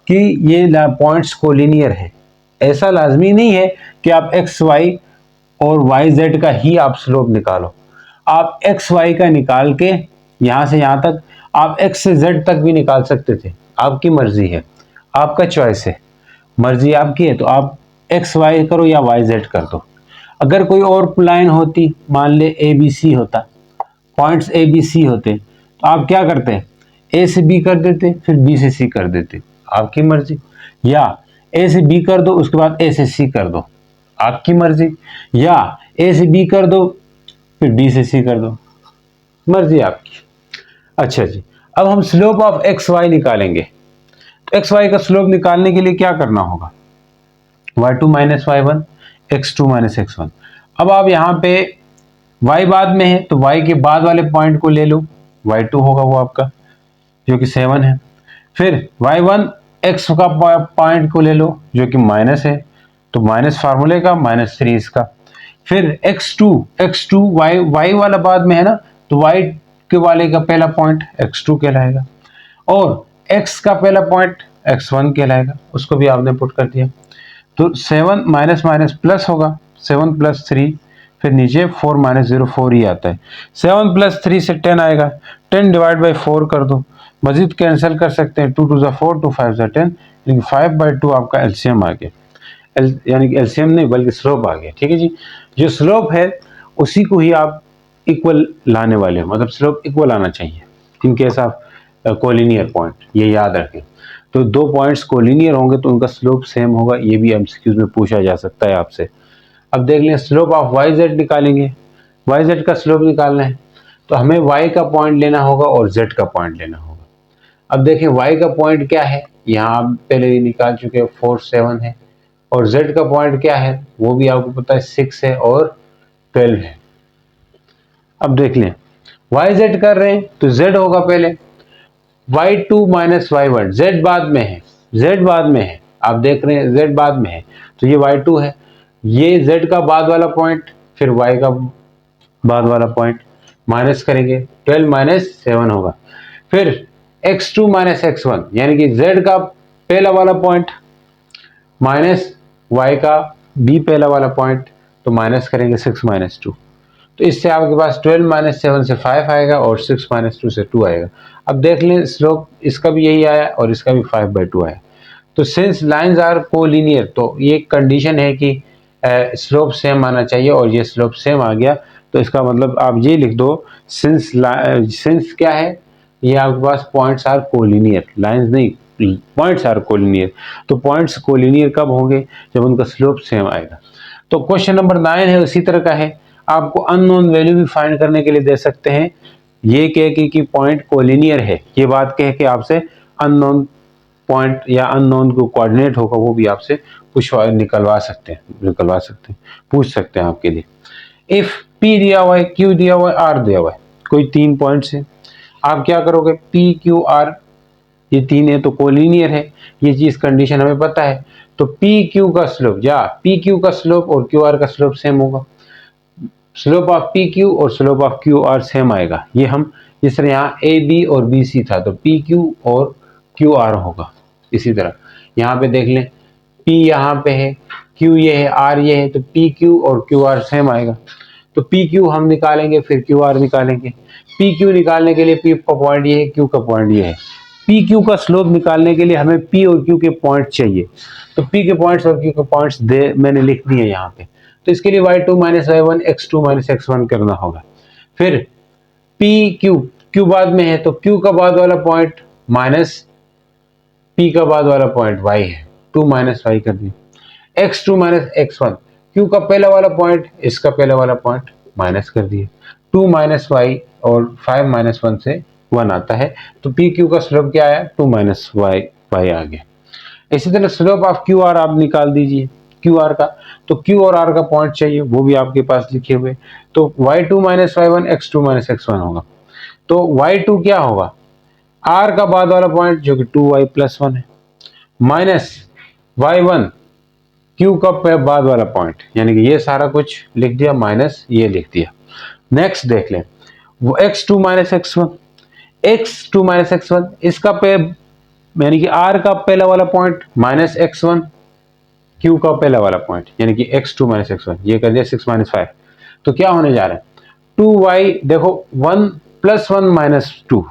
कि ये पॉइंट्स कोलिनियर है। ऐसा लाजमी नहीं है कि आप एक्स वाई और वाई जेड का ही आप स्लोप निकालो, आप एक्स वाई का निकाल के यहाँ से यहाँ तक, आप एक्स से जेड तक भी निकाल सकते थे, आपकी मर्जी है, आपका चॉइस है, मर्जी आपकी है, तो आप एक्स वाई करो या वाई जेड कर दो। अगर कोई और लाइन होती, मान ले ए बी सी होता, पॉइंट्स ए बी सी होते, तो आप क्या करते, ए से बी कर देते, फिर बी से सी कर देते, आपकी मर्जी, या ए से बी कर दो उसके बाद ए से सी कर दो, आपकी मर्जी, या ए से बी कर दो फिर बी से सी कर दो, मर्जी आपकी। अच्छा जी, अब हम स्लोप ऑफ एक्स वाई निकालेंगे। तो एक्स वाई का स्लोप निकालने के लिए क्या करना होगा, y2 - y1 x2 - x1। अब आप यहाँ पे y बाद में है तो y के बाद वाले पॉइंट को ले लो, y2 होगा वो आपका, जो कि 7 है। फिर y1 x का पॉइंट को ले लो जो कि माइनस है, तो माइनस फार्मूले का -3 इसका। फिर x2 y वाला बाद में है ना, तो y के वाले का पहला पॉइंट x2 कहलाएगा, और x का पहला पॉइंट x1 कहलाएगा, उसको भी आपने पुट कर दिया। तो 7 माइनस माइनस प्लस होगा, 7 + 3, फिर नीचे 4 - 0 4 ही आता है। 7 + 3 से 10 आएगा, 10 / 4 कर दो, मजीद कैंसिल कर सकते हैं, 2 × 2 = 4, 2 × 5 = 10, यानी 5/2 आपका एलसीएम आ गया, यानी कि एलसीएम नहीं बल्कि स्लोप आ गया। ठीक है जी, जो स्लोप है उसी को ही आप इक्वल लाने वाले हो, मतलब स्लोप इक्वल आना चाहिए। इन केस आप कोलिनियर पॉइंट, ये याद रखें। तो दो पॉइंट्स कोलिनियर होंगे तो उनका स्लोप सेम होगा, ये भी एमसीक्यूज में पूछा जा सकता है आपसे। अब देख लें स्लोप ऑफ वाई जेड निकालेंगे, वाई जेड का स्लोप निकालना है तो हमें वाई का पॉइंट लेना होगा और जेड का पॉइंट लेना होगा। अब देखें वाई का पॉइंट क्या है, यहाँ आप पहले ही निकाल चुके हैं 4 7 है, और जेड का पॉइंट क्या है वो भी आपको पता है 6 है और 12 है। अब देख लें वाई जेड कर रहे हैं तो जेड होगा पहले y2 माइनस y1, z बाद में है, z बाद में है, आप देख रहे हैं z बाद में है तो ये y2 है, ये z का बाद वाला पॉइंट फिर y का बाद वाला पॉइंट माइनस करेंगे 12 माइनस 7 होगा, फिर x2 माइनस x1 यानी कि z का पहला वाला पॉइंट माइनस y का b पहला वाला पॉइंट, तो माइनस करेंगे 6 माइनस 2, तो इससे आपके पास 12 माइनस 7 से 5 आएगा और 6 माइनस 2 से 2 आएगा। अब देख लें स्लोप इसका भी यही आया और इसका भी 5/2 आया। तो सिंस लाइंस आर कोलिनियर तो ये कंडीशन है कि स्लोप सेम आना चाहिए और ये स्लोप सेम आ गया, तो इसका मतलब आप ये लिख दो सिंस क्या है, ये आपके पास पॉइंट्स आर कोलिनियर, लाइंस नहीं पॉइंट्स आर कोलिनियर। तो पॉइंट्स कोलिनियर कब होंगे, जब उनका स्लोप सेम आएगा। तो क्वेश्चन नंबर 9 है उसी तरह का है, आपको अननोन वैल्यू भी फाइंड करने के लिए दे सकते हैं, ये कह के कि पॉइंट कोलिनियर है, ये बात कह के आपसे अननोन पॉइंट या अननोन को कोऑर्डिनेट होगा वो भी आपसे निकलवा सकते हैं, पूछ सकते हैं आपके लिए। इफ P दिया हुआ है, Q दिया हुआ है, R दिया हुआ है, कोई 3 पॉइंट्स है, आप क्या करोगे P Q R ये 3 है तो कोलिनियर है, ये चीज कंडीशन हमें पता है, तो पी क्यू का स्लोप या पी क्यू का स्लोप और क्यू आर का स्लोप सेम होगा, स्लोप ऑफ पी क्यू और slope of Q R same आएगा। ये हम जिस तरह यहाँ ए बी और बी सी था तो पी क्यू और क्यू आर होगा, इसी तरह यहाँ पे देख लें पी यहाँ पे है, क्यू ये है, आर ये है, तो पी क्यू और क्यू आर सेम आएगा। तो पी क्यू हम निकालेंगे फिर क्यू आर निकालेंगे, पी क्यू निकालने के लिए पी का पॉइंट ये है, क्यू का पॉइंट ये है, पी क्यू का स्लोप निकालने के लिए हमें पी और क्यू के पॉइंट चाहिए, तो पी के पॉइंट्स और क्यू के पॉइंट्स दे मैंने लिख दिए यहाँ पे, तो इसके लिए y2 minus y1 x2 minus x1 करना होगा। फिर पी क्यू, क्यू बाद में है तो क्यू का बाद वाला पॉइंट माइनस पी का बाद वाला पॉइंट y है, 2 माइनस y कर दिए, x2 माइनस x1, क्यू का पहला वाला पॉइंट इसका पहला वाला पॉइंट माइनस कर दिए, 2 माइनस y और 5 माइनस 1 से 1 आता है, तो पी क्यू का स्लोप क्या आया 2 माइनस y आ गया। इसी तरह स्लोप ऑफ क्यू आर आप निकाल दीजिए, क्यू आर का, तो क्यू और आर का पॉइंट चाहिए वो भी आपके पास लिखे हुए, तो y2 minus y1 x2 minus x1 होगा, तो y2 क्या होगा r का बाद वाला पॉइंट जो कि 2y प्लस 1 है, माइनस y1 q का बाद वाला पॉइंट, यानी कि ये सारा कुछ लिख दिया माइनस ये लिख दिया। नेक्स्ट देख लें वो x2 माइनस x1 इसका पे यानी कि r का पहला वाला पॉइंट माइनस x1 q का पहला वाला पॉइंट यानी कि x2 माइनस x1, ये कर दिया 6 माइनस 5, तो क्या होने जा रहा है 2y, देखो 1 plus 1 minus 2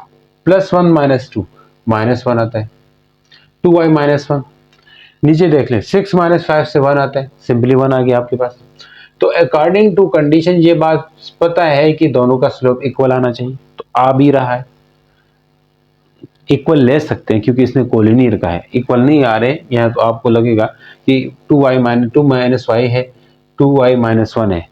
plus 1 minus 2 minus 1 आता है, 2y माइनस 1, नीचे देख लें 6 माइनस 5 से 1 आता है, सिंपली 1 आ गया आपके पास। तो अकॉर्डिंग टू कंडीशन ये बात पता है कि दोनों का स्लोप इक्वल आना चाहिए, तो आ भी रहा है, इक्वल ले सकते हैं क्योंकि इसने कोलिनियर का है, इक्वल नहीं आ रहे यहाँ तो आपको लगेगा कि 2y माइनस y है 2y माइनस 1 है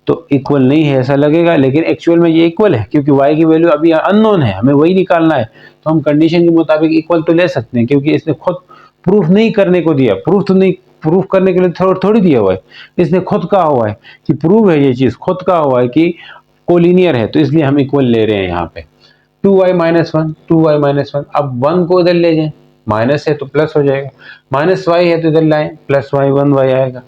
तो इक्वल नहीं है ऐसा लगेगा, लेकिन एक्चुअल में ये इक्वल है क्योंकि y की वैल्यू अभी अननोन है, हमें वही निकालना है, तो हम कंडीशन के मुताबिक इक्वल तो ले सकते हैं क्योंकि इसने खुद प्रूफ नहीं करने को दिया, प्रूफ करने के लिए थोड़ी दिया हुआ है, इसने खुद कहा हुआ है कि प्रूव है, ये चीज खुद कहा हुआ है कि कोलिनियर है, तो इसलिए हम इक्वल ले रहे हैं यहाँ पे 2y माइनस 1 2y माइनस 1, अब 1 को इधर ले जाएं, माइनस है तो प्लस हो जाएगा, माइनस y है तो इधर लाएं प्लस y 1y आएगा,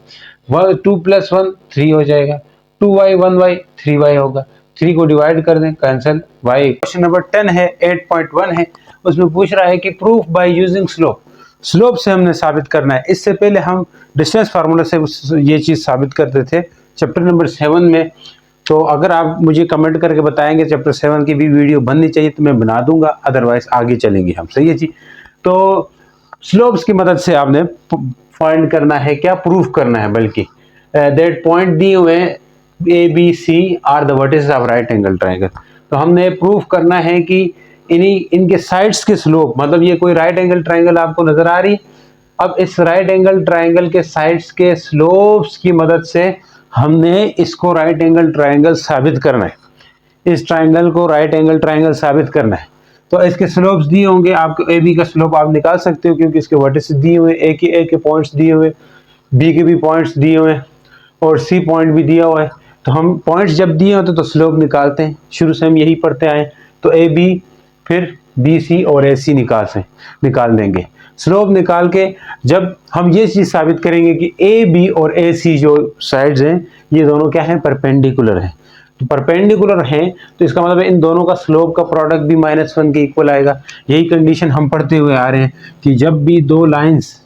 2 प्लस 1 3 हो जाएगा, 2y 1y 3y होगा, 3 को डिवाइड कर दें कैंसिल y। क्वेश्चन नंबर 10 है 8.1 है, उसमें पूछ रहा है कि proof by using slope, slope से हमने साबित करना है। इससे पहले हम डिस्टेंस फार्मूला से ये चीज साबित करते थे चैप्टर नंबर 7 में, तो अगर आप मुझे कमेंट करके बताएंगे चैप्टर 7 की भी वीडियो बननी चाहिए तो मैं बना दूंगा, अदरवाइज आगे चलेंगे हम, सही है जी। तो स्लोप्स की मदद से आपने फाइंड करना है, क्या प्रूफ करना है, बल्कि दैट पॉइंट दिए हुए A B C are the vertices of right angle triangle, तो हमने प्रूफ करना है कि इनके साइड्स के स्लोप, मतलब ये कोई राइट एंगल ट्राइंगल आपको नजर आ रही है। अब इस राइट एंगल ट्राइंगल के साइड्स के स्लोप्स की मदद से हमने इसको राइट एंगल ट्राइंगल साबित करना है, इस ट्राइंगल को राइट एंगल ट्राइंगल साबित करना है। तो इसके स्लोप्स दिए होंगे, आपको ए बी का स्लोप आप निकाल सकते हो क्योंकि इसके वर्टिसेस दिए हुए, ए के पॉइंट्स दिए हुए, बी के भी पॉइंट्स दिए हुए और सी पॉइंट भी दिया हुआ है। तो हम पॉइंट्स जब दिए होते तो स्लोप निकालते हैं, शुरू से हम यही पढ़ते आए। तो ए बी फिर बी सी और ए सी निकाल देंगे। स्लोप निकाल के जब हम ये चीज साबित करेंगे कि ए बी और ए सी जो साइड्स हैं ये दोनों क्या हैं, परपेंडिकुलर हैं। तो परपेंडिकुलर हैं तो इसका मतलब है इन दोनों का स्लोप का प्रोडक्ट भी -1 के इक्वल आएगा। यही कंडीशन हम पढ़ते हुए आ रहे हैं कि जब भी दो लाइंस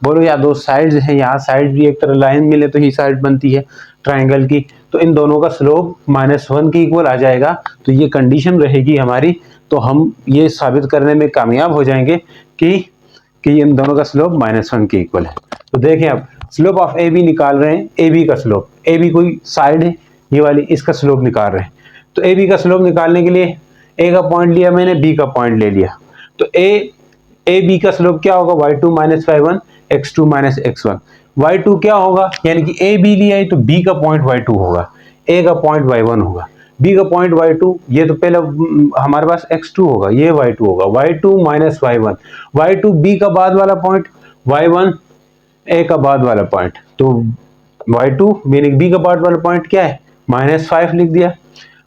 बोलो या दो साइड्स हैं, यहाँ साइड भी एक तरह लाइन मिले तो ही साइड बनती है ट्राइंगल की, तो इन दोनों का स्लोप -1 के इक्वल आ जाएगा। तो ये कंडीशन रहेगी हमारी, तो हम ये साबित करने में कामयाब हो जाएंगे कि इन दोनों का स्लोप -1 के इक्वल है। तो देखें अब स्लोप ऑफ ए बी निकाल रहे हैं, ए बी का स्लोप, ए बी कोई साइड है ये वाली, इसका स्लोप निकाल रहे हैं। तो ए बी का स्लोप निकालने के लिए ए का पॉइंट लिया मैंने, बी का पॉइंट ले लिया। तो ए बी का स्लोप क्या होगा, y2 - y1 x2 - x1। y2 क्या होगा, यानी कि ए बी लिया है तो बी का पॉइंट y2 होगा, ए का पॉइंट y1 होगा, बी का पॉइंट y2, ये तो पहले हमारे पास x2 होगा, ये y2 होगा, y2 - y1, y2 बी का बाद वाला पॉइंट, y1 ए का बाद वाला पॉइंट। तो y2 मीनिंग बी का बाद वाला पॉइंट क्या है, -5 लिख दिया।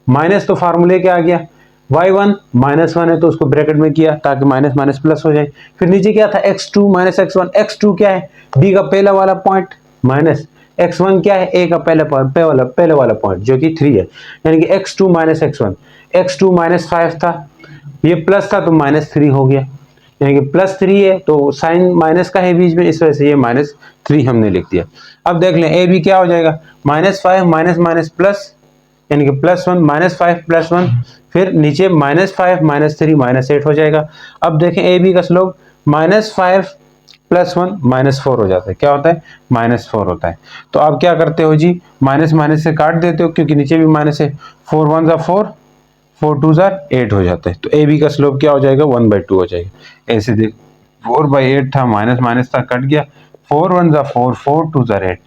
माइनस तो फार्मूले क्या आ गया, y1 -1 है तो उसको ब्रैकेट में किया ताकि माइनस माइनस प्लस हो जाए। फिर नीचे क्या था, x2 - x1, x2 क्या है, b का पहला वाला पॉइंट, माइनस x1 क्या है, a का पहले वाला पॉइंट जो कि 3 है, यानी कि x2 - x1, x2 -5 था, ये प्लस था तो -3 हो गया, यानी कि +3 है तो साइन माइनस का है बीच में, इस वजह से ये -3 हमने लिख दिया। अब देख लें ए बी क्या हो जाएगा, -5 माइनस प्लस, यानी कि +1 -5 +1, फिर नीचे -5 -3 -8 हो जाएगा। अब देखें ए बी का स्लोप -5 +1 -4 हो जाता है, क्या होता है, -4 होता है। तो आप क्या करते हो जी, माइनस माइनस से काट देते हो क्योंकि नीचे भी माइनस है, 4 1 ज़ा 4, 4 2 ज़ा 8 हो जाता है। तो ए बी का स्लोप क्या हो जाएगा, 1/2 हो जाएगा। ऐसे देख 4/8 था, माइनस माइनस था, कट गया, 4 1 ज़ा 4, 4 2 ज़ा 8,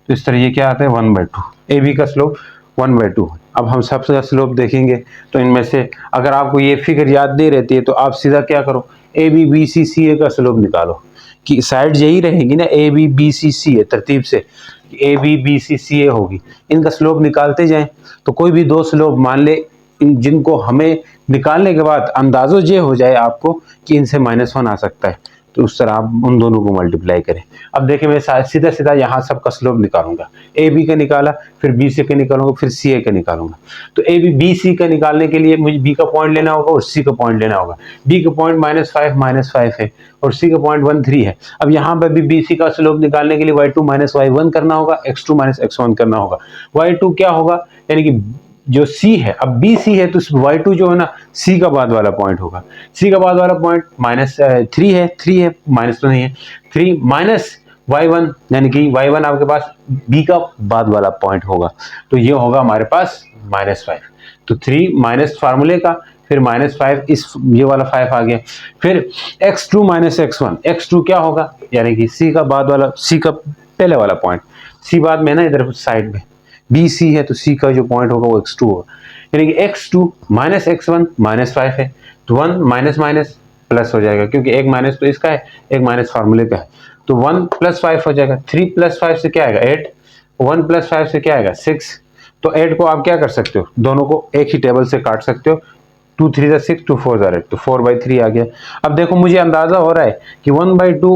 तो इस तरह ये क्या आता है, 1/2। ए बी का स्लोप 1/2। अब हम सबसे स्लोप देखेंगे तो इनमें से अगर आपको ये फिगर याद नहीं रहती है तो आप सीधा क्या करो, ए बी बी सी सी ए का स्लोप निकालो, कि साइड यही रहेगी ना, ए बी बी सी सी ए, तरतीब से ए बी बी सी सी ए होगी, इनका स्लोप निकालते जाएं। तो कोई भी दो स्लोप मान ले जिनको हमें निकालने के बाद अंदाजो ये हो जाए आपको कि इनसे -1 आ सकता है, तो उस तरह आप उन दोनों को मल्टीप्लाई करें। अब देखिए मैं सीधा सीधा यहाँ सबका स्लोप निकालूंगा, ए बी का निकाला, फिर बी सी का निकालूंगा, फिर सी ए का निकालूंगा। तो ए बी बी सी का निकालने के लिए मुझे बी का पॉइंट लेना होगा और सी का पॉइंट लेना होगा। बी का पॉइंट -5 है और सी का पॉइंट 1 3 है। अब यहाँ पर भी बी सी का स्लोप निकालने के लिए y2 - y1 करना होगा, x2 - x1 करना होगा। y2 क्या होगा, यानी कि जो C है, अब बी सी है तो y2 जो है ना C का बाद वाला पॉइंट होगा, C का बाद वाला पॉइंट -3 है, 3 है, माइनस तो नहीं है, 3 माइनस y1, यानी कि y1 आपके पास B का बाद वाला पॉइंट होगा, तो ये होगा हमारे पास -5। तो 3 माइनस फार्मूले का, फिर -5, इस ये वाला 5 आ गया, फिर x2 - x1, x2 क्या होगा, यानी कि C का बाद वाला, C का पहले वाला पॉइंट, C बाद में ना इधर साइड में बी सी है तो सी का जो पॉइंट होगा वो x2 होगा, यानी कि x2 - x1 -5 है, तो 1 माइनस माइनस प्लस हो जाएगा क्योंकि एक माइनस तो इसका है, एक माइनस फार्मूले का है, तो 1 + 5 हो जाएगा। 3 + 5 से क्या आएगा 8, 1 + 5 से क्या आएगा 6। तो 8 को आप क्या कर सकते हो, दोनों को एक ही टेबल से काट सकते हो, 2 3 ज़ा 6, 2 4 ज़ा 8, तो 4/3 आ गया। अब देखो मुझे अंदाजा हो रहा है कि 1/2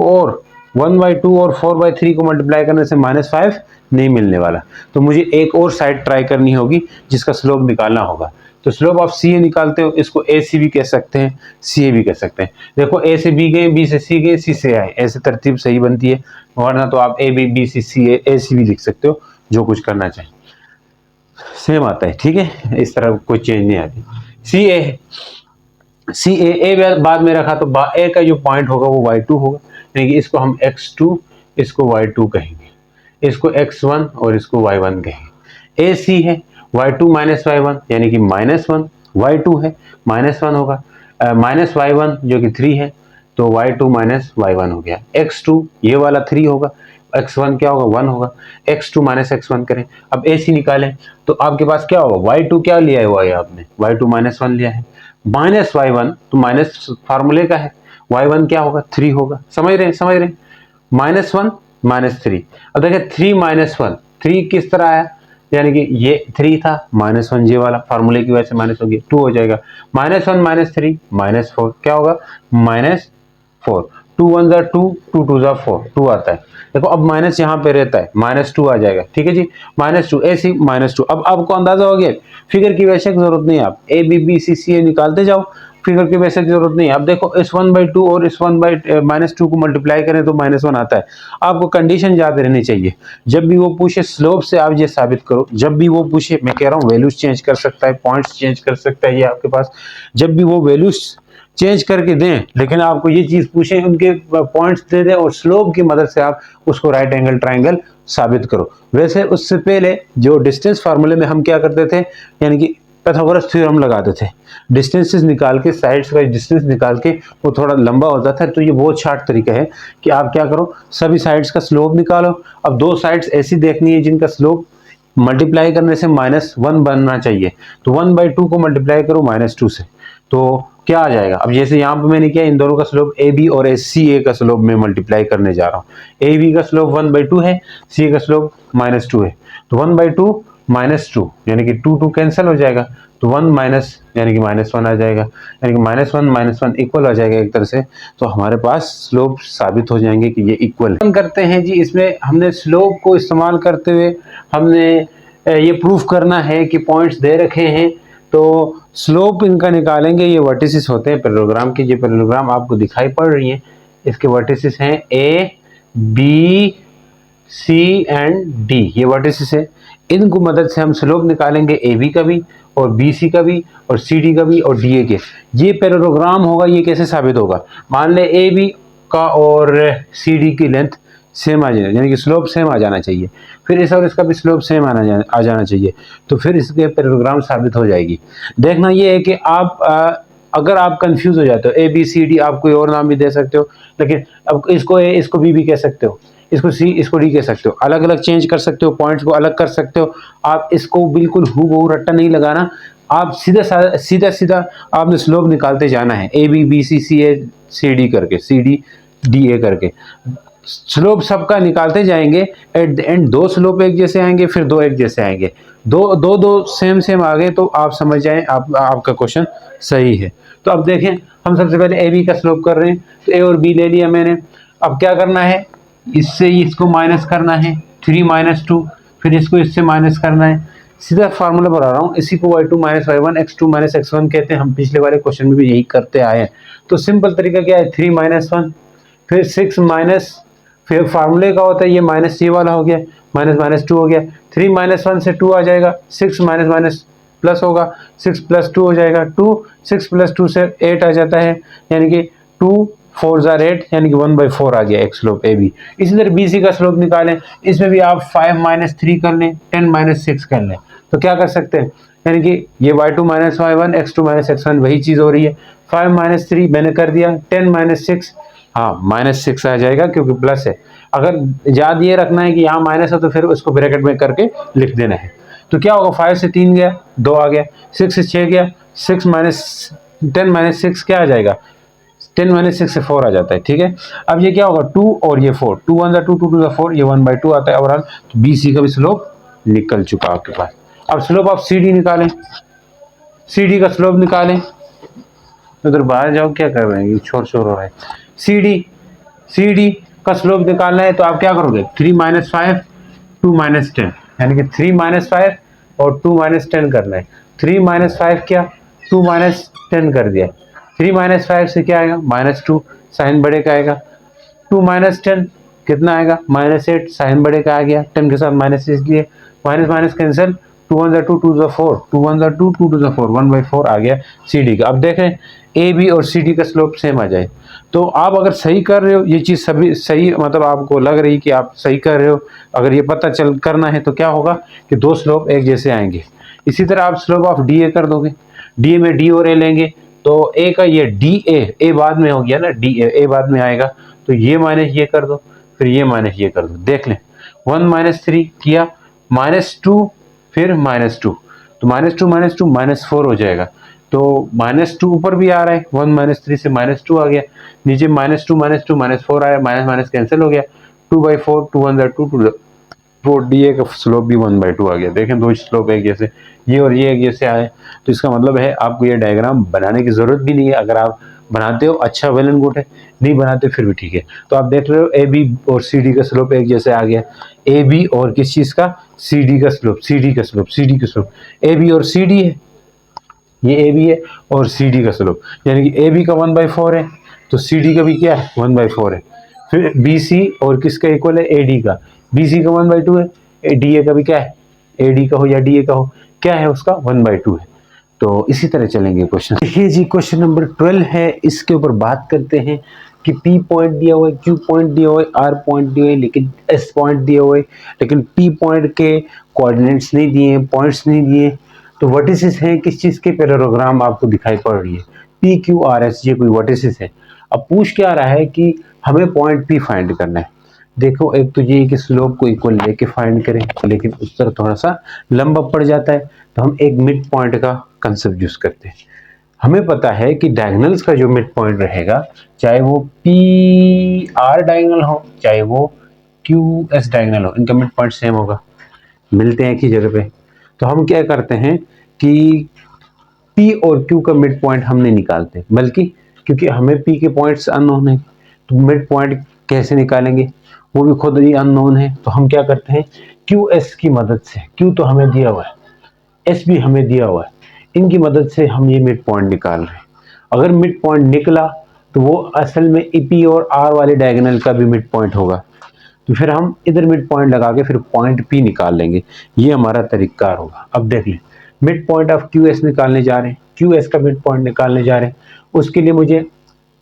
और 4/3 को मल्टीप्लाई करने से -5 नहीं मिलने वाला, तो मुझे एक और साइड ट्राई करनी होगी जिसका स्लोप निकालना होगा। तो स्लोप ऑफ सी ए निकालते हो, इसको ए सी भी कह सकते हैं, सी ए भी कह सकते हैं। देखो ए से बी गए, बी से सी गए, सी से आए, ऐसे तरतीब सही बनती है, वरना तो आप ए B B C C A सी भी लिख सकते हो, जो कुछ करना चाहें सेम आता है, ठीक है, इस तरह कोई चेंज नहीं आती। सी ए बाद में रखा तो ए का जो पॉइंट होगा वो y2 होगा, यानी कि इसको हम x2, इसको y2 कहेंगे, इसको x1 और इसको y1 कहेंगे। AC है y2 - y1, यानी कि -1, y2 है -1 होगा, माइनस y1 जो कि 3 है, तो y2 माइनस y1 हो गया। x2 ये वाला 3 होगा, x1 क्या होगा 1 होगा, x2 माइनस x1 करें। अब AC निकालें तो आपके पास क्या होगा, y2 क्या लिया हुआ है आपने, y2 माइनस 1 लिया है, माइनस y1 तो माइनस फार्मूले का है, y1 क्या होगा 3 होगा। समझ रहे हैं, माइनस 1 माइनस 3। अब देखिए 3 माइनस 1, 3 किस तरह आया, यानी कि ये 3 था माइनस 1 ये वाला फार्मूले की वजह से माइनस हो गया, 2 हो जाएगा। माइनस 1 माइनस 3 माइनस 4 क्या होगा माइनस 4। 2 1 जा 2, 2 2 जा 4, 2 आता है। देखो अब माइनस यहाँ पे रहता है, माइनस 2 आ जाएगा, ठीक है जी, माइनस 2 ऐसी माइनस 2। अब आपको अंदाजा हो गया, फिगर की वैसे की जरूरत नहीं, आप ए बी बी सी सी ए निकालते जाओ, फिगर की वैसे की जरूरत नहीं। अब देखो इस 1/2 और इस 1/-2 को मल्टीप्लाई करें तो -1 आता है। आपको कंडीशन याद रहनी चाहिए, जब भी वो पूछे स्लोप से आप ये साबित करो, जब भी वो पूछे, मैं कह रहा हूँ वैल्यूज चेंज कर सकता है, पॉइंट्स चेंज कर सकता है ये आपके पास, जब भी वो वैल्यूज चेंज करके दें, लेकिन आपको ये चीज पूछे उनके पॉइंट्स दे दें और स्लोप की मदद से आप उसको राइट एंगल ट्राइंगल साबित करो। वैसे उससे पहले जो डिस्टेंस फार्मूले में हम क्या करते थे, यानी कि पाइथागोरस थ्योरम लगाते थे, डिस्टेंसेस निकाल के, साइड्स का डिस्टेंस निकाल के वो थोड़ा लंबा होता था। तो ये बहुत शार्ट तरीका है कि आप क्या करो, सभी साइड्स का स्लोप निकालो। अब दो साइड्स ऐसी देखनी है जिनका स्लोप मल्टीप्लाई करने से -1 बनना चाहिए, तो 1/2 को मल्टीप्लाई करो -2 से, तो क्या आ जाएगा। अब जैसे यहाँ पे मैंने किया, इन दोनों का स्लोप ए बी और सी ए का स्लोप में मल्टीप्लाई करने जा रहा हूँ। ए बी का स्लोप 1/2 है, सी ए का स्लोप -2 है, तो 1/2 -2 यानी कि 2 2 कैंसिल हो जाएगा, तो 1 माइनस यानी कि -1 आ जाएगा, यानी कि -1 इक्वल आ जाएगा एक तरह से। तो हमारे पास स्लोप साबित हो जाएंगे कि ये इक्वल है। करते हैं जी, इसमें हमने स्लोप को इस्तेमाल करते हुए हमने ये प्रूफ करना है कि पॉइंट्स दे रखे हैं, तो स्लोप इनका निकालेंगे। ये वर्टिसेस होते हैं पैरेललोग्राम के, ये पैरेललोग्राम आपको दिखाई पड़ रही है, इसके वर्टिसेस हैं A B C and D, ये वर्टिसेस है। इनको मदद से हम स्लोप निकालेंगे ए बी का भी और बी सी का भी और सी डी का भी और डी ए के। ये पैरेललोग्राम होगा, ये कैसे साबित होगा, मान ले ए बी का और सी डी की लेंथ सेम आ जाए, यानी कि स्लोप सेम आ जाना चाहिए, फिर इस और इसका भी स्लोप सेम आ जाना चाहिए, तो फिर इसके पैरेललोग्राम साबित हो जाएगी। देखना ये है कि आप अगर आप कंफ्यूज हो जाते हो, ए बी सी डी आप कोई और नाम भी दे सकते हो, लेकिन अब इसको ए इसको बी भी कह सकते हो, इसको सी इसको डी कह सकते हो, अलग अलग चेंज कर सकते हो, पॉइंट्स को अलग कर सकते हो। आप इसको बिल्कुल हूबहू रट्टा नहीं लगाना, आप सीधा सीधा आपने स्लोप निकालते जाना है, A B B C A C D करके, सी डी डी ए करके स्लोप सबका निकालते जाएंगे। एट द एंड दो स्लोप एक जैसे आएंगे, फिर दो एक जैसे आएंगे, दो सेम आ गए तो आप समझ जाएं आपका क्वेश्चन सही है। तो अब देखें, हम सबसे पहले ए बी का स्लोप कर रहे हैं, तो ए और बी ले लिया मैंने। अब क्या करना है, इससे इसको माइनस करना है, 3 - 2, फिर इसको इससे माइनस करना है। सीधा फार्मूला बना रहा हूँ, इसी को y2 - y1 x2 - x1 कहते हैं। हम पिछले वाले क्वेश्चन में भी यही करते आए हैं। तो सिंपल तरीका क्या है, 3 - 1 फिर 6 माइनस, फिर फार्मूले का होता है ये माइनस, ये वाला हो गया, -2 हो गया। 3 - 1 से 2 आ जाएगा, 6 माइनस प्लस होगा, 6 + 2 हो जाएगा 2, 6 + 2 से 8 आ जाता है, यानी कि 2 4 जार 8, यानी कि 1/4 आ गया एक स्लोप ए बी। इसी तरह बी सी का स्लोप निकालें, इसमें भी आप 5 - 3 कर लें, 10 - 6 कर लें, तो क्या कर सकते हैं, यानी कि ये y2 - y1 x2 - x1 वही चीज़ हो रही है। 5 - 3 मैंने कर दिया, 10 - 6, हाँ -6 आ जाएगा क्योंकि प्लस है। अगर याद ये रखना है कि यहाँ माइनस है तो फिर उसको ब्रैकेट में करके लिख देना है। तो क्या होगा, 5 से 3 गया 2 आ गया, 6 से 6 गया 6 - 10 - 6 क्या आ जाएगा, 10 - 6 से 4 आ जाता है, ठीक है। अब ये क्या होगा 2 और ये 4, 2 1 2 2 2 4, ये 1/2 आता है ओवरऑल। तो बी सी का भी स्लोप निकल चुका आपके पास। अब स्लोप आप सी डी निकालें, सी डी का स्लोप निकालें। उधर बाहर जाओ, क्या कर रहे हैं, शोर हो रहा है। सी डी का स्लोप निकालना है तो आप क्या करोगे, 3 - 5 2 - 10, यानी कि 3 - 5 और 2 - 10 करना है। 3 - 5 क्या, 2 - 10 कर दिया। 3 - 5 से क्या आएगा, -2, साइन बड़े का आएगा। 2 - 10 कितना आएगा, -8, साइन बड़े का आ गया, 10 के साथ माइनस इसलिए माइनस कैंसिल, 2 1 2 2 4, 2 1 2 2 2 4, 1/4 आ गया सी डी का। अब देखें ए बी और सी डी का स्लोप सेम आ जाए, तो आप अगर सही कर रहे हो, ये चीज़ सभी सही, मतलब आपको लग रही कि आप सही कर रहे हो, अगर ये पता चल करना है तो क्या होगा कि दो स्लोप एक जैसे आएंगे। इसी तरह आप स्लोप ऑफ डी ए कर दोगे, डी ए में डी और ए लेंगे, तो ए का ये डी ए बाद में हो गया ना, डी ए बाद में आएगा, तो ये माइनस ये कर दो, फिर ये माइनस ये कर दो, देख लें 1 माइनस 3 किया, -2 फिर -2, तो -2 -4 हो जाएगा। तो -2 ऊपर भी आ रहा है, 1 माइनस 3 से -2 आ गया, नीचे -2 -4 आया, माइनस माइनस कैंसिल हो गया, 2/4 2 1 2 4 डी ए का स्लोप भी 1/2 आ गया। देखें दो स्लोप एक जैसे, ये और ये एक जैसे आए, तो इसका मतलब है आपको ये डायग्राम बनाने की जरूरत भी नहीं है। अगर आप बनाते हो अच्छा, वेल एंड गुड है, नहीं बनाते फिर भी ठीक है। तो आप देख रहे हो ए बी और सी डी का स्लोप एक जैसे आ गया, ए बी और किस चीज का, सी डी का स्लोप, सी डी का स्लोप, सी डी का स्लोप, ए बी और सी डी है, ये ए बी है और सी डी का स्लोप, यानी कि ए बी का 1/4 है, तो सी डी का भी क्या है 1/4 है। फिर बी सी और किसका इक्वल है, ए डी का, बी सी का 1/2 है, डी ए का भी क्या है, ए डी का हो या डी ए का हो, क्या है उसका 1/2 है। तो इसी तरह चलेंगे क्वेश्चन। देखिए जी क्वेश्चन नंबर 12 है, इसके ऊपर बात करते हैं कि P पॉइंट दिया हुआ है, Q पॉइंट दिया हुआ है, R पॉइंट दिया हुआ है, लेकिन S पॉइंट दिया हुआ है, लेकिन P पॉइंट के कोऑर्डिनेट्स नहीं दिए, पॉइंट्स नहीं दिए, तो वर्टिसेस हैं किस चीज के, पैरेललोग्राम आपको दिखाई पड़ रही है, P Q R S, ये कोई वर्टिसेस है। अब पूछ क्या रहा है कि हमें पॉइंट P फाइंड करना है। देखो एक तो ये कि स्लोप को इक्वल लेके फाइंड करें, लेकिन उस तरह थोड़ा सा लंबा पड़ जाता है, तो हम एक मिड पॉइंट का कंसेप्ट यूज करते हैं। हमें पता है कि डायगोनल्स का जो मिड पॉइंट रहेगा, चाहे वो पी आर डायगोनल हो, चाहे वो क्यू एस डायगोनल हो, इनका मिड पॉइंट सेम होगा, मिलते हैं एक ही जगह पे। तो हम क्या करते हैं कि पी और क्यू का मिड पॉइंट हम नहीं निकालते, बल्कि क्योंकि हमें पी के पॉइंट्स अननोन है, तो मिड पॉइंट कैसे निकालेंगे, वो भी खुद ही अननोन है। तो हम क्या करते हैं, क्यू एस की मदद से, क्यू तो हमें दिया हुआ है, एस भी हमें दिया हुआ है, इनकी मदद से हम ये मिड पॉइंट निकाल रहे हैं। अगर मिड पॉइंट निकला तो वो असल में पी और आर वाले डायगोनल का भी मिड पॉइंट होगा, तो फिर हम इधर मिड पॉइंट लगा के फिर पॉइंट पी निकाल लेंगे, ये हमारा तरीका होगा। अब देख लें, mid point of Q S निकालने जा रहे हैं, क्यू एस का मिड पॉइंट निकालने जा रहे हैं। उसके लिए मुझे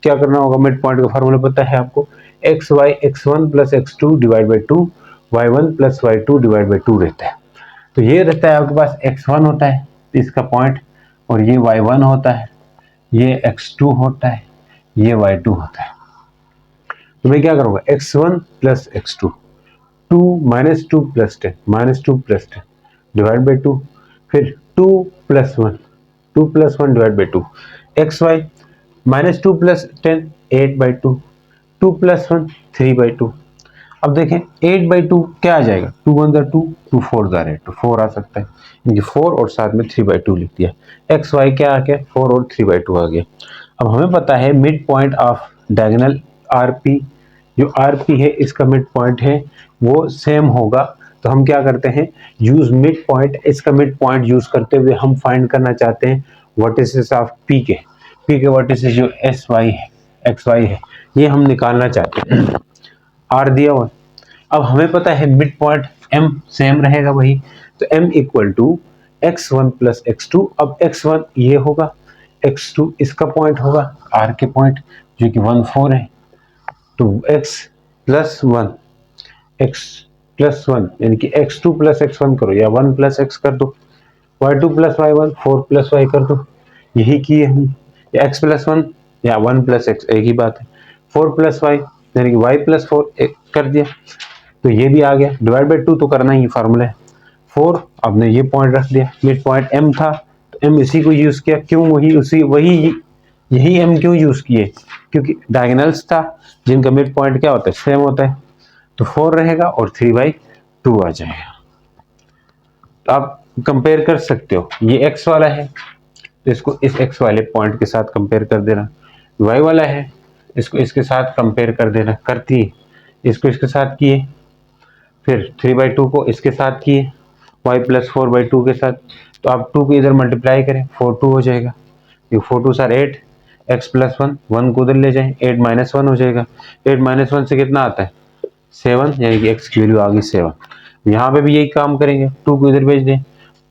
क्या करना होगा, मिड पॉइंट का फार्मूला पता है आपको, X Y x1 plus x2 divide by 2, y1 plus y2 divide by 2 रहता है। तो ये रहता है आपके पास x1 होता है इसका पॉइंट, और ये y1 होता है, ये x2 होता है, ये y2 होता है। तो मैं क्या करूंगा, x1 plus x2, 2 -2 plus 10, -2 plus 10 divide by 2, फिर 2 plus 1, 2 plus 1 divide by 2, X Y -2 plus 10 8/2, 2 plus 1 3/2। अब देखें 8/2 क्या आ जाएगा, 2 1 2, 2 4 8, तो 4 आ सकता है, यानी 4 और साथ में 3/2 लिख दिया। एक्स वाई क्या आ गया, 4 और 3/2 आ गया। अब हमें पता है mid point of diagonal R P, जो आर पी है इसका मिड पॉइंट है वो सेम होगा। तो हम क्या करते हैं, यूज मिड पॉइंट, इसका मिड पॉइंट यूज करते हुए हम फाइंड करना चाहते हैं वर्टिसेस ऑफ पी के वर्टिसेस जो एस वाई है, एक्स वाई है, ये हम निकालना चाहते हैं। आर दिया हुआ, अब हमें पता है मिड पॉइंट एम सेम रहेगा वही, तो M equal to x1 plus x2। अब x1 ये होगा, x2 इसका पॉइंट होगा, आर के पॉइंट जो कि 1 4 है, तो x प्लस 1, x प्लस 1 यानी कि x2 प्लस x1 करो, या 1 प्लस x कर दो, y2 plus y1, 4 plus y कर दो, यही किए हम, या x प्लस 1 या 1 प्लस x एक ही बात है, 4 प्लस y यानी कि y प्लस 4 कर दिया, तो ये भी आ गया, डिवाइड बाई 2 तो करना ही फार्मूला है। 4 आपने ये पॉइंट रख दिया, मिड पॉइंट m था तो m इसी को यूज किया, क्यों वही यही m क्यों यूज किए, क्योंकि डायगोनल्स था जिनका मिड पॉइंट क्या होता है, सेम होता है, तो 4 रहेगा और 3/2 आ जाएगा। तो आप कंपेयर कर सकते हो, ये x वाला है तो इसको इस x वाले पॉइंट के साथ कंपेयर कर देना, y वाला है इसको इसके साथ कंपेयर कर देना, करती इसको इसके साथ किए, फिर 3/2 को इसके साथ किए, y प्लस 4/2 के साथ, तो आप 2 को इधर मल्टीप्लाई करें, 4 2 हो जाएगा, ये 4 2 सर 8, x प्लस 1, 1 को उधर ले जाएं, 8 माइनस 1 हो जाएगा, 8 माइनस 1 से कितना आता है 7, यानी कि x की वैल्यू आ गई 7। यहाँ पे भी यही काम करेंगे, 2 को इधर भेज दें,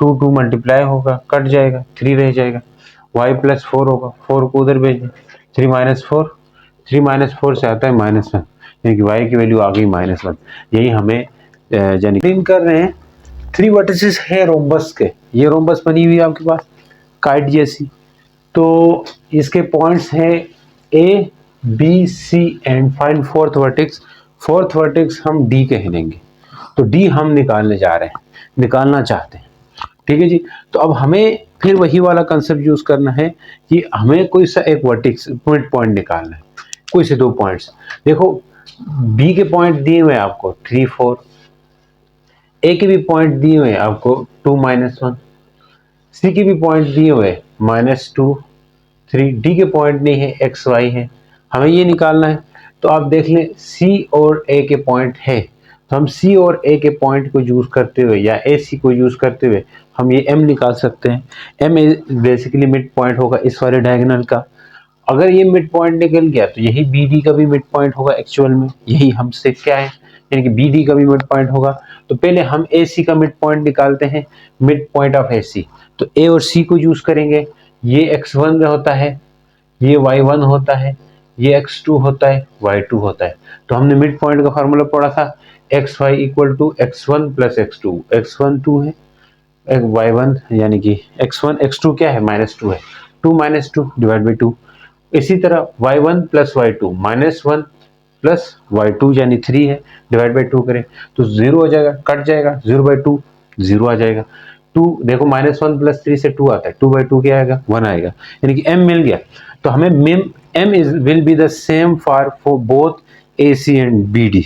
2 2 मल्टीप्लाई होगा, कट जाएगा, 3 रह जाएगा, y प्लस 4 होगा, 4 को उधर भेज दें, 3 माइनस 4, 3 माइनस 4 से आता है -1, यानी कि y की वैल्यू आ गई -1। यही हमें यानी कर रहे हैं। 3 वर्टिसेस है रोम्बस के, ये रोम्बस बनी हुई है आपके पास काइट जैसी, तो इसके पॉइंट्स हैं A B C and find fourth vertex. Fourth vertex हम डी कह देंगे, तो डी हम निकालने जा रहे हैं, निकालना चाहते हैं, ठीक है जी। तो अब हमें फिर वही वाला कंसेप्ट यूज करना है कि हमें कोई सा एक वर्टेक्स मिड पॉइंट निकालना है, कोई से दो पॉइंट्स। देखो बी के पॉइंट दिए हुए आपको 3 4, ए के भी पॉइंट दिए हुए आपको 2 -1, सी के भी पॉइंट दिए हुए -2 3, डी के पॉइंट नहीं है, एक्स वाई है, हमें ये निकालना है। तो आप देख लें सी और ए के पॉइंट है, तो हम सी और ए के पॉइंट को यूज करते हुए या ए सी को यूज करते हुए हम ये एम निकाल सकते हैं। एम बेसिकली मिड पॉइंट होगा इस वाले डायगोनल का। अगर ये मिड पॉइंट निकल गया तो यही बी डी का भी मिड पॉइंट होगा, एक्चुअल में यही हमसे क्या है, यानी कि बी डी का भी मिड पॉइंट होगा। तो पहले हम ए सी का मिड पॉइंट निकालते हैं, मिड पॉइंट ऑफ ए सी। तो ए और सी को यूज करेंगे, ये x1 में होता है, ये y1 होता है, ये x2 होता है, y2 होता है। तो हमने मिड पॉइंट का फार्मूला पढ़ा था X Y equal to x1 plus x2, x1 2 है, y1 यानी कि x1 x2 क्या है -2 है, 2 -2 डिवाइड बाई 2। इसी तरह y1 plus y2 -1 plus y2 यानी 3 है, डिवाइड बाई 2 करें तो 0 हो जाएगा, कट जाएगा, 0/2 0 आ जाएगा। 2 देखो -1 प्लस 3 से 2 आता है, 2/2 क्या आएगा, 1 आएगा, यानी कि m मिल गया। तो हमें m is will be the same for both AC and BD।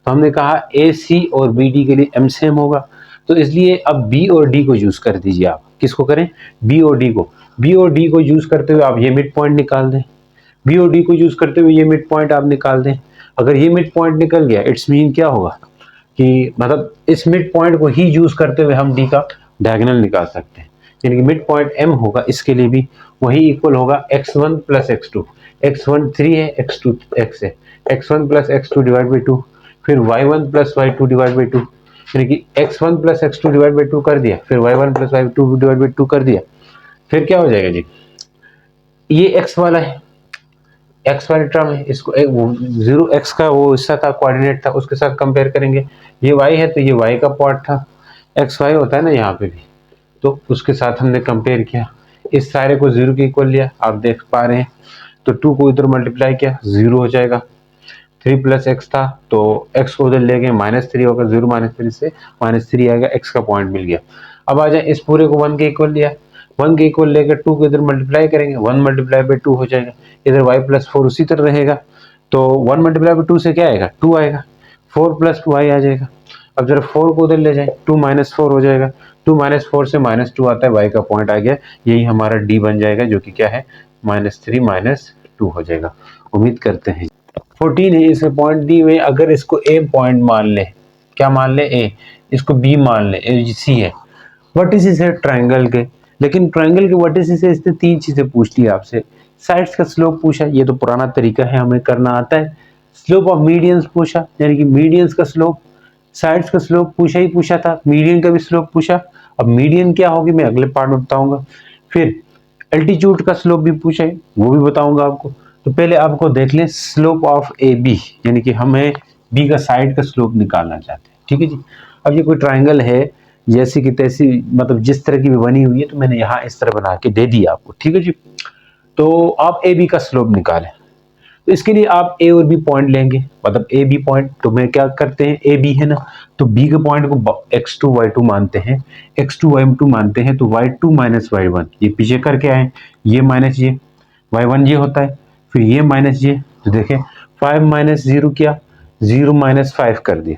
तो हमने कहा AC और BD के लिए m सेम होगा, तो इसलिए अब B और D को यूज कर दीजिए। आप किसको करें, B और D को। B और D को यूज करते हुए आप ये मिड पॉइंट निकाल दें, B और D को यूज करते हुए ये मिड पॉइंट आप निकाल दें। अगर ये मिड पॉइंट निकल गया इट्स मीन क्या होगा कि मतलब इस मिड पॉइंट को ही यूज करते हुए हम D का डायगोनल निकाल सकते हैं, यानी कि मिड पॉइंट M होगा, इसके लिए भी वही इक्वल होगा x1 प्लस x2। x1 3 है, x2 x है, x1 plus x2 divide by 2, फिर y1 plus y2 divide by 2, यानी कि x1 plus x2 divide by 2 कर दिया, फिर y1 plus y2 divide by 2 कर दिया। फिर क्या हो जाएगा जी, ये x वाला है, एक्स वाली टर्म है, इसको 0x का वो हिस्सा था, कोऑर्डिनेट था, उसके साथ कंपेयर करेंगे। ये y है तो ये y का पार्ट था, एक्स वाई होता है ना यहाँ पे भी, तो उसके साथ हमने कंपेयर किया, इस सारे को 0 के इक्वल लिया, आप देख पा रहे हैं। तो 2 को इधर मल्टीप्लाई किया, 0 हो जाएगा। 3 प्लस एक्स था तो x को उधर ले गए, -3 होगा, 0 -3 से -3 आएगा, x का पॉइंट मिल गया। अब आ जाए, इस पूरे को 1 के इक्वल लिया, 1 के इक्वल लेकर 2 को इधर मल्टीप्लाई करेंगे, 1 मल्टीप्लाई बाई 2 हो जाएगा, इधर y प्लस 4 उसी तरह रहेगा। तो 1 मल्टीप्लाई बाई 2 से क्या आएगा, 2 आएगा, 4 प्लस 2y आ जाएगा। अब जरा 4 को उधर ले जाए, 2 -4 हो जाएगा, 2 -4 से -2 आता है, y का पॉइंट आ गया, यही हमारा d बन जाएगा, जो कि क्या है -3 -2 हो जाएगा। उम्मीद करते हैं 14 है, इसमें पॉइंट दी हुए, अगर इसको a पॉइंट मान ले, क्या मान ले, a, इसको b मान ले, c है, वर्टिसेस है ट्रायंगल के, लेकिन ट्रायंगल के वर्टिसेस से इसने 3 चीजें पूछ ली आपसे। साइड्स का स्लोप पूछा, ये तो पुराना तरीका है, हमें करना आता है। स्लोप ऑफ मीडियंस पूछा, यानी कि मीडियंस का स्लोप, साइड्स का स्लोप पूछा था, मीडियन का भी स्लोप पूछा। अब मीडियन क्या होगी मैं अगले पार्ट में बताऊंगा। फिर एल्टीट्यूड का स्लोप भी पूछा है, वो भी बताऊंगा आपको। तो पहले आपको देख लें स्लोप ऑफ ए बी, यानी कि हमें बी का साइड का स्लोप निकालना चाहते हैं, ठीक है जी। अब ये कोई ट्राइंगल है, जैसी की तैसी, मतलब जिस तरह की भी बनी हुई है, तो मैंने यहाँ इस तरह बना के दे दी आपको, ठीक है जी। तो आप ए बी का स्लोप निकालें, तो इसके लिए आप ए और बी पॉइंट लेंगे, मतलब ए बी पॉइंट। तो मैं क्या करते हैं, ए बी है ना, तो बी के पॉइंट को x2 y2 मानते हैं, x2 y2 मानते हैं, तो y2 माइनस y1 ये पीछे करके आए, ये माइनस ये, y1 ये होता है, फिर ये माइनस ये, तो देखें 5 माइनस 0 किया, 0 माइनस 5 कर दिया,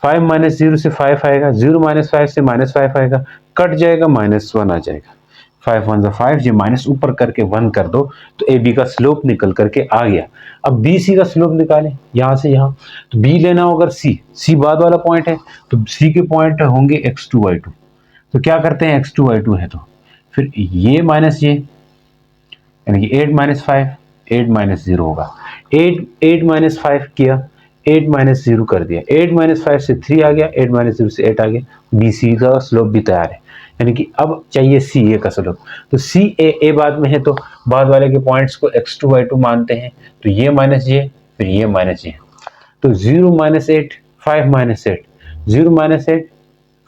5 माइनस 0 से 5 आएगा, 0 माइनस 5 से -5 आएगा, कट जाएगा, -1 आ जाएगा, 5 1 5, ये माइनस ऊपर करके 1 कर दो, तो ए बी का स्लोप निकल करके आ गया। अब बी सी का स्लोप निकालें, यहाँ से यहाँ, तो बी लेना होगा सी बाद वाला पॉइंट है, तो सी के पॉइंट होंगे x2 y2। तो क्या करते हैं, x2 y2 है, तो फिर ये माइनस ये, यानी कि 8 माइनस 5, 8 माइनस 0 होगा, 8 माइनस 5 किया, 8 माइनस 0 कर दिया, 8 माइनस 5 से 3 आ गया, 8 माइनस 0 से 8 आ गया, बी सी का स्लोप भी तैयार है। यानी कि अब चाहिए सी ए का स्लोप, तो सी ए बाद में है, तो बाद वाले के पॉइंट्स को x2 y2 मानते हैं, तो ये माइनस ये, फिर ये माइनस ये, तो 0 माइनस 8 5 माइनस 8, 0 माइनस 8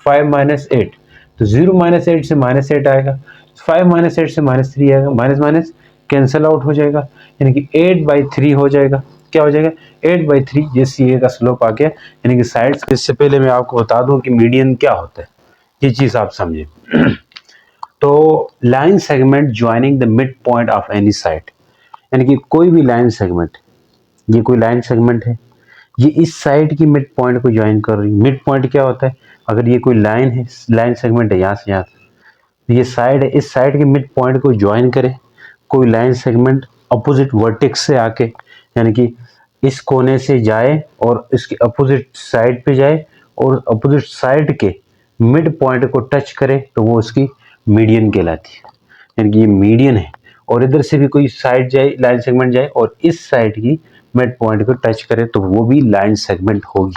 5 माइनस 8, तो 0 माइनस 8 से -8 आएगा, 5 माइनस 8 से -3 आएगा, माइनस माइनस कैंसिल आउट हो जाएगा, यानी कि 8/3 हो जाएगा। क्या हो जाएगा? 8/3 ये सी ए का स्लोप आ गया, यानी कि साइड्स। इससे पहले मैं आपको बता दूं कि मीडियन क्या होता है, ये चीज आप समझे। तो line segment joining the mid point of any side, यानी कि कोई भी लाइन सेगमेंट, ये कोई लाइन सेगमेंट है, ये इस साइड की मिड पॉइंट को ज्वाइन कर रही है। मिड पॉइंट क्या होता है? अगर ये कोई लाइन है, लाइन सेगमेंट है यहाँ से यहाँ, तो ये साइड है, इस साइड के मिड पॉइंट को ज्वाइन करे कोई लाइन सेगमेंट अपोजिट वर्टेक्स से आके, यानी कि इस कोने से जाए और इसके अपोजिट साइड पे जाए और अपोजिट साइड के मिड पॉइंट को टच करे, तो वो उसकी मीडियन कहलाती है। यानी कि ये मीडियन है, और इधर से भी कोई साइड जाए, लाइन सेगमेंट जाए और इस साइड की मिड पॉइंट को टच करे, तो वो भी लाइन सेगमेंट होगी।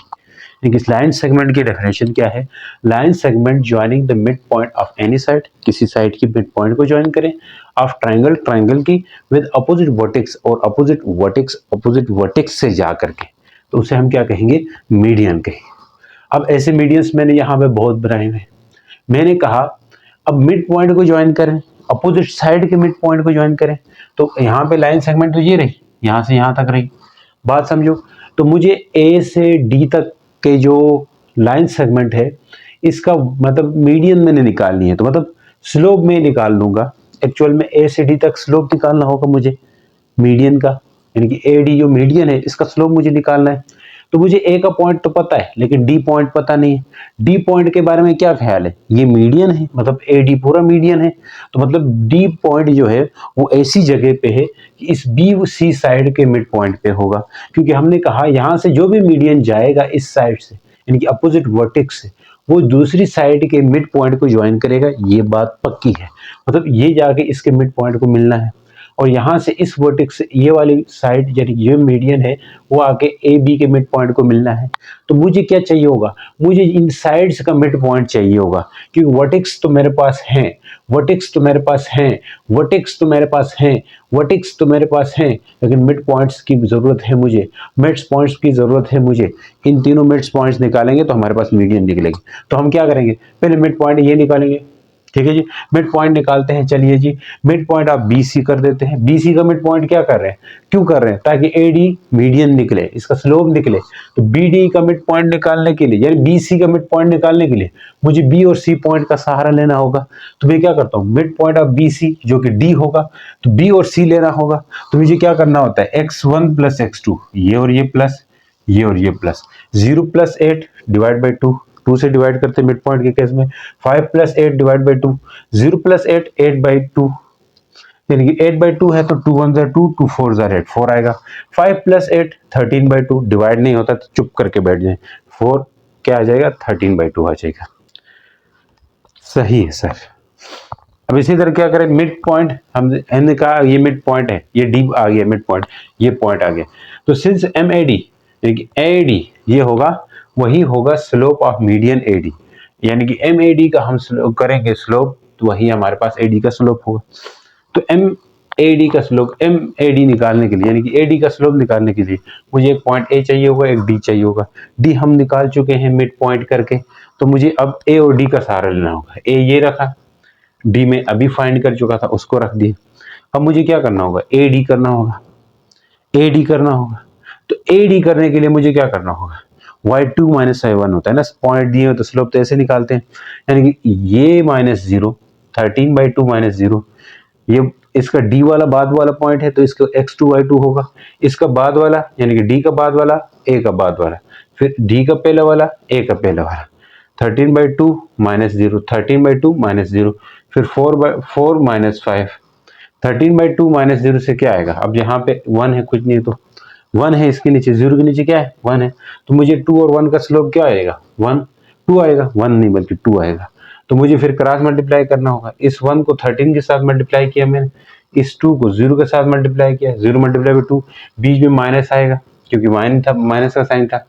यानी कि लाइन सेगमेंट की डेफिनेशन क्या है? Line segment joining the mid point of any side, किसी साइड की मिड पॉइंट को ज्वाइन करें, ऑफ ट्राइंगल, ट्राइंगल की विद अपोजिट वर्टेक्स, और अपोजिट वर्टेक्स से जा करके, तो उसे हम क्या कहेंगे? मीडियन कहेंगे। अब ऐसे मीडियंस मैंने यहाँ पे बहुत बनाए हुए। मैंने कहा अब मिड पॉइंट को ज्वाइन करें, अपोजिट साइड के मिड पॉइंट को ज्वाइन करें, तो यहाँ पे लाइन सेगमेंट तो ये रही, यहाँ से यहाँ तक रही, बात समझो। तो मुझे ए से डी तक के जो लाइन सेगमेंट है, इसका मतलब मीडियन मैंने निकालनी है, तो मतलब स्लोप में निकाल लूंगा। एक्चुअल में ए से डी तक स्लोप निकालना होगा मुझे मीडियन का, यानी कि ए डी जो मीडियन है, इसका स्लोप मुझे निकालना है। तो मुझे ए का पॉइंट तो पता है, लेकिन डी पॉइंट पता नहीं है। डी पॉइंट के बारे में क्या ख्याल है? ये मीडियन है, मतलब ए डी पूरा मीडियन है, तो मतलब डी पॉइंट जो है वो ऐसी जगह पे है कि इस बी सी साइड के मिड पॉइंट पे होगा, क्योंकि हमने कहा यहाँ से जो भी मीडियन जाएगा इस साइड से, यानी कि अपोजिट वर्टेक्स से, वो दूसरी साइड के मिड पॉइंट को ज्वाइन करेगा। ये बात पक्की है, मतलब ये जाके इसके मिड पॉइंट को मिलना है, और यहाँ से इस वर्टेक्स से ये वाली साइड, यानी ये मीडियन है, वो आके ए बी के मिड पॉइंट को मिलना है। तो मुझे क्या चाहिए होगा? मुझे इन साइड्स का मिड पॉइंट चाहिए होगा, क्योंकि वर्टेक्स तो मेरे पास हैं, वर्टेक्स तो मेरे पास हैं, वर्टेक्स तो मेरे पास हैं, वर्टेक्स तो मेरे पास हैं, लेकिन मिड पॉइंट्स की जरूरत है मुझे, मिड पॉइंट्स की जरूरत है मुझे। इन तीनों मिड पॉइंट्स निकालेंगे तो हमारे पास मीडियन निकलेगी। तो हम क्या करेंगे? पहले मिड पॉइंट ये निकालेंगे, ठीक है जी। मिड पॉइंट निकालते हैं, चलिए जी। मिड पॉइंट आप बी सी कर देते हैं। बी सी का मिड पॉइंट क्या कर रहे हैं, क्यों कर रहे हैं? ताकि ए डी मीडियन निकले, इसका स्लोप निकले। तो बी डी का मिड पॉइंट निकालने के लिए, यानी बी सी का मिड पॉइंट निकालने के लिए मुझे बी और सी पॉइंट का सहारा लेना होगा। तो मैं क्या करता हूँ, mid point of B C जो कि डी होगा, तो बी और सी लेना होगा। तो मुझे क्या करना होता है, x1 + x2, ये और ये प्लस, ये और ये प्लस, 0 + 8 डिवाइड बाई 2, 2 से डिवाइड करते हैं मिड पॉइंट के केस में, 5 + 8 डिवाइड बाई 2, 0 + 8 8/2, यानी कि 8/2 है, तो 2 1 2, 2 4 8, 4 आएगा। 5 + 8 13/2, डिवाइड नहीं होता तो चुप करके बैठ जाए, 4 क्या आ जाएगा, 13/2 आ जाएगा। सही है सर। अब इसी तरह क्या करें, मिड पॉइंट हमने कहा ये मिड पॉइंट है, ये डी आ गया मिड पॉइंट, ये पॉइंट आ गया। तो since M A D, A D ये होगा, वही होगा slope of median A D, यानी कि एम ए डी का हम करेंगे स्लोप, तो वही हमारे पास ए डी का स्लोप होगा। तो एम ए डी का स्लोप, एम ए डी निकालने के लिए, यानी कि ए डी का स्लोप निकालने के लिए मुझे एक पॉइंट ए चाहिए होगा, एक डी चाहिए होगा। डी हम निकाल चुके हैं मिड पॉइंट करके, तो मुझे अब ए और डी का सहारा लेना होगा। ए ये रखा, डी में अभी फाइंड कर चुका था, उसको रख दिया। अब मुझे क्या करना होगा, ए डी करना होगा, ए डी करना होगा। तो ए डी करने के लिए मुझे क्या करना होगा, y2 - y1 होता है ना, पॉइंट दिए हो तो स्लोप तो ऐसे निकालते हैं, यानी कि ये -0, 13/2 - 0, ये इसका d वाला बाद वाला पॉइंट है, तो इसका x2 y2 होगा। इसका बाद वाला, यानी कि d का बाद वाला, a का बाद वाला, फिर d का पहला वाला, a का पहला वाला, 13/2 - 0, 13/2 - 0, फिर 4 - 5, 13/2 - 0 से क्या आएगा, अब यहाँ पे 1 है, कुछ नहीं, तो 1 है, इसके नीचे 0 के नीचे क्या है, 1 है, तो मुझे 2 और 1 का स्लोप क्या आएगा, 1 2 आएगा, 1 नहीं बल्कि 2 आएगा। तो मुझे फिर क्रॉस मल्टीप्लाई करना होगा। इस 1 को 13 के साथ मल्टीप्लाई किया मैंने, इस 2 को 0 के साथ मल्टीप्लाई किया, 0 × 2, बीच में माइनस आएगा क्योंकि माइनस का साइन था।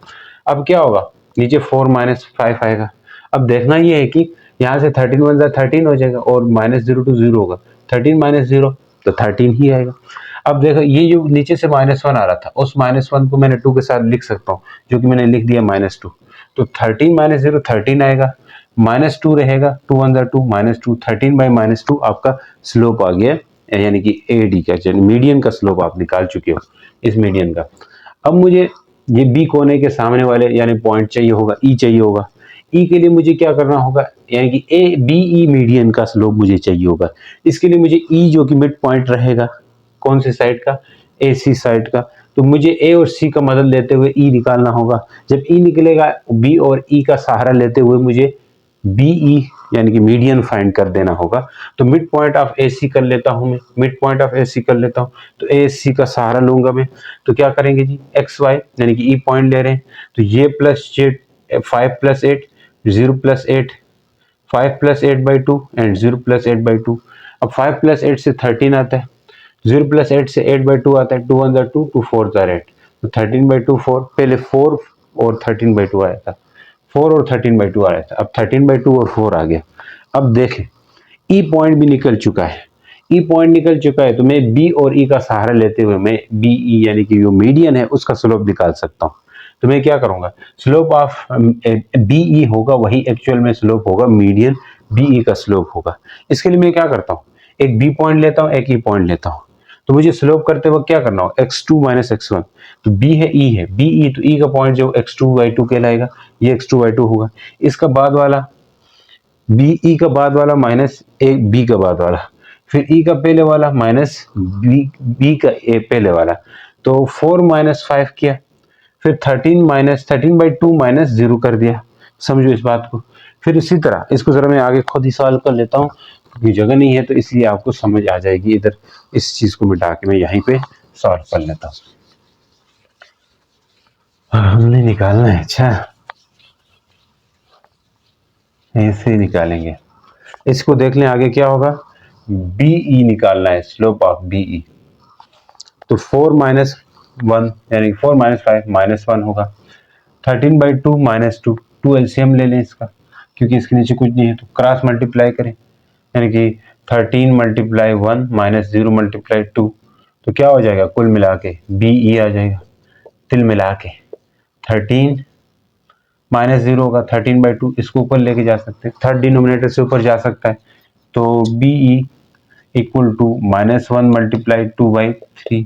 अब क्या होगा, नीचे 4 - 5 आएगा। अब देखना ये है कि यहाँ से 13 1 13 हो जाएगा, और -0 to 0 होगा, 13 - 0 तो 13 ही आएगा। अब देखो ये जो नीचे से -1 आ रहा था, उस -1 को मैंने 2 के साथ लिख सकता हूँ, जो कि मैंने लिख दिया -2, तो 13 - 0 13 आएगा, -2 रहेगा, 2 वन ज़ा 2, -2, 13/-2 आपका स्लोप आ गया, यानी कि AD का मीडियन का स्लोप आप निकाल चुके हो इस मीडियन का। अब मुझे ये बी कोने के सामने वाले यानी पॉइंट चाहिए होगा, ई चाहिए होगा। ई के लिए मुझे क्या करना होगा, यानी कि ए बी ई मीडियन का स्लोप मुझे चाहिए होगा। इसके लिए मुझे ई जो कि मिड पॉइंट रहेगा कौन सी साइड का, ए सी साइड का, तो मुझे ए और सी का मदद लेते हुए ई निकालना होगा। जब ई निकलेगा बी और ई का सहारा लेते हुए मुझे बी ई यानी कि मीडियन फाइंड कर देना होगा। तो मिड पॉइंट ऑफ ए सी कर लेता हूं मैं, मिड पॉइंट ऑफ ए सी कर लेता हूं, तो ए सी का सहारा लूंगा मैं। तो क्या करेंगे जी, एक्स वाई यानी कि ई पॉइंट ले रहे हैं, तो ये प्लस जेड 5 + 8 0 + 8 5 + 8/2 एंड 0 + 8/2। अब 5 + 8 से 13 आता है, 0 + 8 से 8/2 आता है, 2 वन ज़ा 2, 2 4 ज़ा 8, तो 13/2 4, पहले 4 और 13/2 आया था, 4 और 13/2 आया था, अब 13/2 और 4 आ गया। अब देखें ई पॉइंट भी निकल चुका है, ई पॉइंट निकल चुका है, तो मैं बी और ई का सहारा लेते हुए मैं बी ई यानी कि जो मीडियन है उसका स्लोप निकाल सकता हूँ। तो मैं क्या करूंगा, स्लोप ऑफ बी ई होगा वही एक्चुअल में स्लोप होगा, मीडियन बी ई का स्लोप होगा। इसके लिए मैं क्या करता हूँ, एक बी पॉइंट लेता हूँ, एक ई पॉइंट लेता हूँ। तो मुझे स्लोप करते वक्त क्या करना हो, x2 - x1, तो b है e है, बी ई, तो e का पॉइंट जो x2/2 कहलाएगा, ये x2/2 होगा। इसका बाद वाला बी ई का बाद वाला माइनस एक बी का बाद वाला, फिर ई का पहले वाला माइनस बी का पहले वाला, तो 4 - 5 किया, फिर 13/2 माइनस 0 कर दिया। समझो इस बात को। फिर इसी तरह इसको जरा मैं आगे खुद ही सॉल्व कर लेता हूँ, क्योंकि जगह नहीं है तो इसलिए आपको समझ आ जाएगी। इधर इस चीज को मिटा के मैं यहीं पे सॉल्व कर लेता हूँ। हमने निकालना है, अच्छा ऐसे ही निकालेंगे। इसको देख लें आगे क्या होगा, बी ई निकालना है, स्लोप ऑफ बी ई। तो 4 - 1 यानी 4 - 5 -1 होगा, 13/2 -2, 2 एलसीएम ले लें इसका, क्योंकि इसके नीचे कुछ नहीं है, तो क्रॉस मल्टीप्लाई करें, यानी कि 13 × 1 -0 × 2, तो क्या हो जाएगा कुल मिला के बी ई आ जाएगा। तिल मिला के 13 -0 होगा, 13/2, इसको ऊपर लेके जा सकते हैं, थर्ड डिनोमिनेटर से ऊपर जा सकता है, तो बी ई इक्वल टू -1 × 2/3,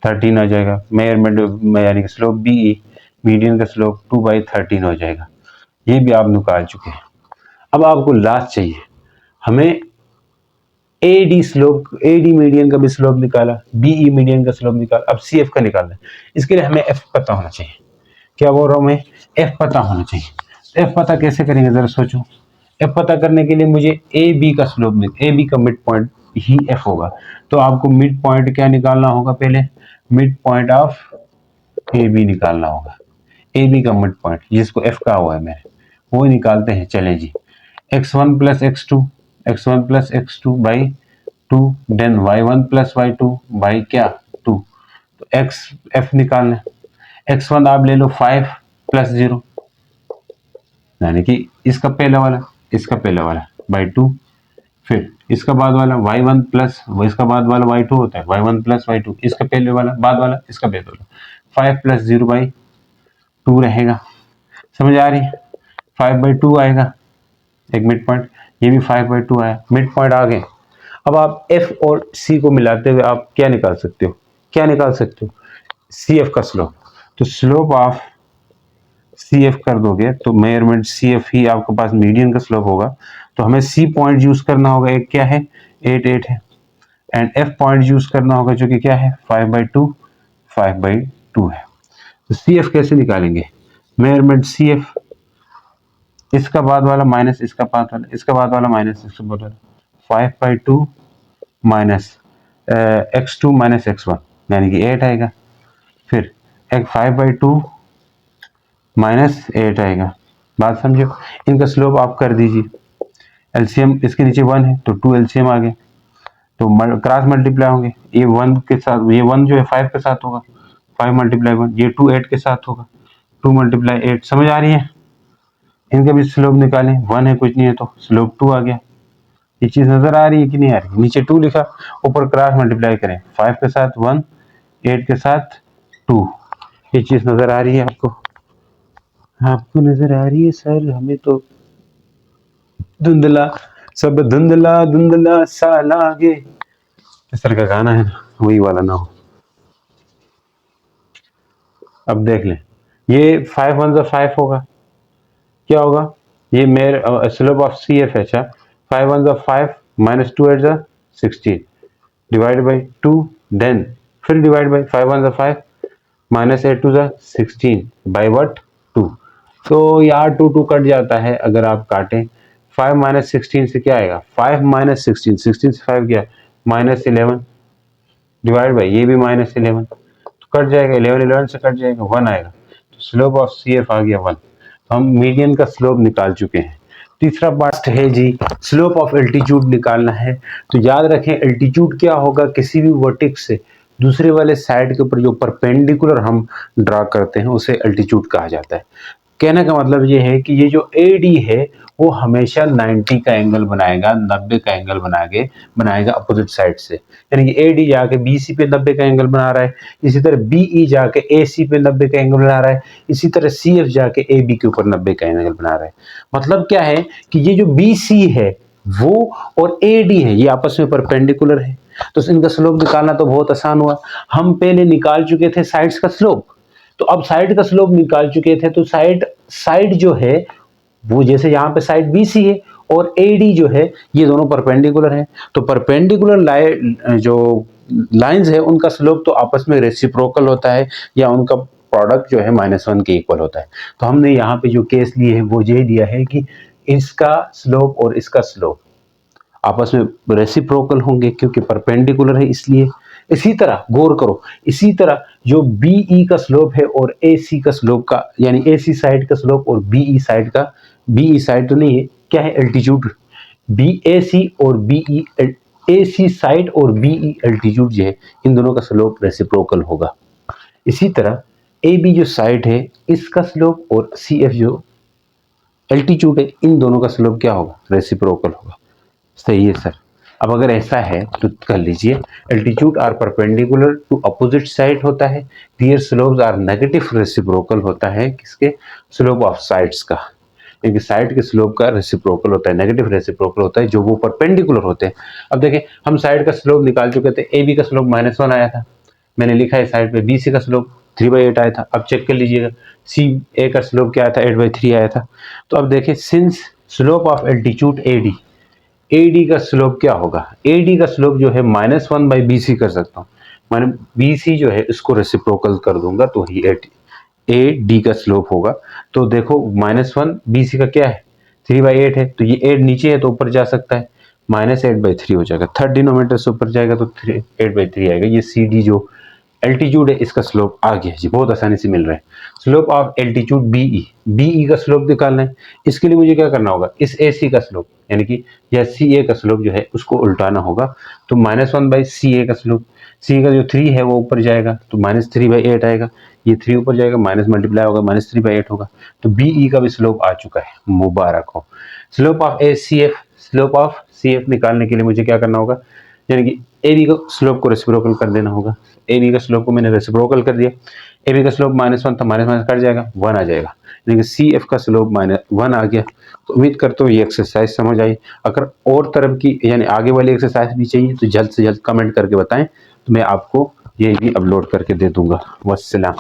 13 हो जाएगा। मेजरमेंट यानी कि स्लोप बी ई, मीडियन का स्लोप 2/13 हो जाएगा। ये भी आप निकाल चुके हैं। अब आपको लास्ट चाहिए, हमें A D slope, A D median का भी स्लोप निकाला, बी ई मीडियन का स्लोप निकाला, अब सी एफ का निकालना है। इसके लिए हमें एफ पता होना चाहिए। क्या बोल रहा हूं मैं, एफ पता होना चाहिए। एफ पता कैसे करेंगे जरा सोचो। एफ पता करने के लिए मुझे ए बी का स्लोप, ए बी का मिड पॉइंट ही एफ होगा, तो आपको मिड पॉइंट क्या निकालना होगा, पहले mid point of A B निकालना होगा। ए बी का मिड पॉइंट जिसको एफ का हुआ है मैंने, वो निकालते हैं। चले जी, x1 + x2, x1 + x2/2, then y1 + y2 by क्या 2, तो एक्स एफ निकालना है। x1 आप ले लो 5 + 0, यानी कि इसका पहला वाला, इसका पहला वाला बाई 2, फिर इसका बाद वाला y1 प्लस इसका बाद वाला y2 होता है, y1 + y2, इसका पहले वाला बाद वाला, इसका पहले वाला, 5 + 0/2 रहेगा। समझ आ रही है, 5/2 आएगा एक मिड पॉइंट, ये भी 5/2 आया, मिड पॉइंट आ गए। अब आप एफ और सी को मिलाते हुए आप क्या निकाल सकते हो, क्या निकाल सकते हो, सी एफ का स्लोप। तो स्लोप ऑफ सी एफ कर दोगे तो मेजरमेंट सी एफ ही आपके पास मीडियन का स्लोप होगा, तो हमें सी पॉइंट यूज करना होगा, एक क्या है 8 है, एंड एफ पॉइंट यूज करना होगा जो कि क्या है 5/2 है। तो सी एफ कैसे निकालेंगे, मेजरमेंट सी एफ, इसका बाद वाला माइनस इसका बाद वाला, इसका बाद वाला माइनस इसका बाद वाला, 5/2 माइनस x2 - x1 यानी कि 8 आएगा, फिर एक 5/2 माइनस 8 आएगा। बात समझो, इनका स्लोप आप कर दीजिए, एलसीएम इसके नीचे 1 है तो 2 एलसीएम आ गए, तो क्रॉस मल्टीप्लाई होंगे, ये 1 के साथ, ये 1 जो है 5 के साथ होगा, 5 × 1, ये 2 8 के साथ होगा, 2 × 8, समझ आ रही है। इनका भी स्लोप निकालें, 1 है कुछ नहीं है तो स्लोप 2 आ गया। ये चीज नजर आ रही है कि नहीं आ रही, नीचे 2 लिखा, ऊपर क्रॉस मल्टीप्लाई करें, 5 के साथ 1, 8 के साथ 2, ये चीज नजर आ रही है आपको, आपको नजर आ रही है सर, हमें तो धुंधला सब धुंधला धुंधला सा लागे, इस तरह का गाना है ना, वही वाला ना हो। अब देख लें, ये 5 वन ज़ा 5 होगा, क्या होगा, ये मेरे स्लोप ऑफ सी एफ है। अच्छा 5 वन ज़ा 5 माइनस 2 8 ज़ा 16 डिवाइड बाई 2, देन फिर डिवाइड बाई 5 वन ज़ा 5 माइनस 8 टू ज़ा 16 बाई वट 2। तो यार 2 2 कट जाता है, अगर आप काटें 5 माइनस 16 से क्या आएगा, 5 माइनस 16, 16 से 5 गया माइनस 11 डिवाइड बाई ये भी माइनस 11, तो कट जाएगा 11 11 से कट जाएगा 1 आएगा, तो स्लोप ऑफ सी एफ आ गया 1। तो हम मीडियन का स्लोप निकाल चुके हैं। तीसरा पार्ट है जी स्लोप ऑफ एल्टीट्यूड निकालना है। तो याद रखें एल्टीट्यूड क्या होगा, किसी भी वर्टेक्स से दूसरे वाले साइड के ऊपर जो परपेंडिकुलर हम ड्रा करते हैं उसे एल्टीट्यूड कहा जाता है। कहने का मतलब ये है कि ये जो AD है वो हमेशा 90 का एंगल बनाएगा, 90 का एंगल बनाएगा अपोजिट साइड से। यानी कि AD जाके BC पे 90 का एंगल बना रहा है, इसी तरह BE जाके AC पे 90 का एंगल बना रहा है, इसी तरह CF जाके AB के ऊपर 90 का एंगल बना रहा है। मतलब क्या है कि ये जो BC है वो और AD है ये आपस में परपेंडिकुलर है, तो इनका स्लोप निकालना तो बहुत आसान हुआ। हम पहले निकाल चुके थे साइड्स का स्लोप, तो अब साइड का स्लोप निकाल चुके थे, तो साइड जो है वो जैसे यहाँ पे साइड BC है और AD जो है ये दोनों परपेंडिकुलर हैं, तो परपेंडिकुलर जो लाइंस है उनका स्लोप तो आपस में रेसिप्रोकल होता है या उनका प्रोडक्ट जो है -1 के इक्वल होता है। तो हमने यहाँ पे जो केस लिए है वो ये लिया है कि इसका स्लोप और इसका स्लोप आपस में रेसिप्रोकल होंगे क्योंकि परपेंडिकुलर है इसलिए। इसी तरह गौर करो, इसी तरह जो BE का स्लोप है और AC का स्लोप का, यानी AC साइड का स्लोप और BE साइड का, BE साइड तो नहीं है, क्या है एल्टीट्यूड, BAC और BE AC साइड और BE एल्टीट्यूड जो है इन दोनों का स्लोप रेसिप्रोकल होगा। इसी तरह AB जो साइड है इसका स्लोप और CF जो एल्टीट्यूड है इन दोनों का स्लोप क्या होगा, रेसिप्रोकल होगा। सही है सर। अब अगर ऐसा है तो कर लीजिए, altitude are perpendicular to opposite side होता है, their slopes are negative reciprocal होता है किसके, स्लोप ऑफ साइड्स का, क्योंकि साइड के स्लोप का रेसिप्रोकल होता है, नेगेटिव रेसिप्रोकल होता है जो वो परपेंडिकुलर होते हैं। अब देखें हम साइड का स्लोप निकाल चुके थे, AB का स्लोप -1 आया था, मैंने लिखा है साइड पे, BC का स्लोप 3/8 आया था। अब चेक कर लीजिएगा CA का स्लोप क्या आया था, 8/3 आया था। तो अब देखें since slope of altitude AD का स्लोप क्या होगा, AD का स्लोप जो है -1/BC कर सकता हूँ, मैंने BC जो है इसको रेसिप्रोकल कर दूंगा तो ही AD का स्लोप होगा। तो देखो -1 BC का क्या है 3/8 है, तो ये 8 नीचे है तो ऊपर जा सकता है, -8/3 हो जाएगा, थर्ड डिनोमिनेटर से ऊपर जाएगा तो 8/3 आएगा। ये CD जो एल्टीट्यूड है इसका स्लोप आ गया जी, बहुत आसानी से मिल रहा है। स्लोप ऑफ एल्टीट्यूड BE का स्लोप निकालना है, इसके लिए मुझे क्या करना होगा, इस AC का स्लोप यानी कि यह CA का स्लोप जो है उसको उल्टाना होगा, तो -1/CA का स्लोप, CA का जो 3 है वो ऊपर जाएगा तो -3/8 आएगा, ये 3 ऊपर जाएगा माइनस मल्टीप्लाई होगा -3/8 होगा, तो BE का भी स्लोप आ चुका है, मुबारक हो। Slope of CF, slope of CF निकालने के लिए मुझे क्या करना होगा, यानी कि AB का स्लोप को रेसिप्रोकल कर देना होगा। AB का स्लोप को मैंने रेसिप्रोकल कर दिया, AB का स्लोप -1 था, माइनस कट जाएगा 1 आ जाएगा, यानी कि CF का स्लोप -1 आ गया। तो उम्मीद करता हूँ ये एक्सरसाइज समझ आई। अगर और तरफ की यानी आगे वाली एक्सरसाइज भी चाहिए तो जल्द से जल्द कमेंट करके बताएं, तो मैं आपको ये भी अपलोड करके दे दूंगा। वस्सलाम।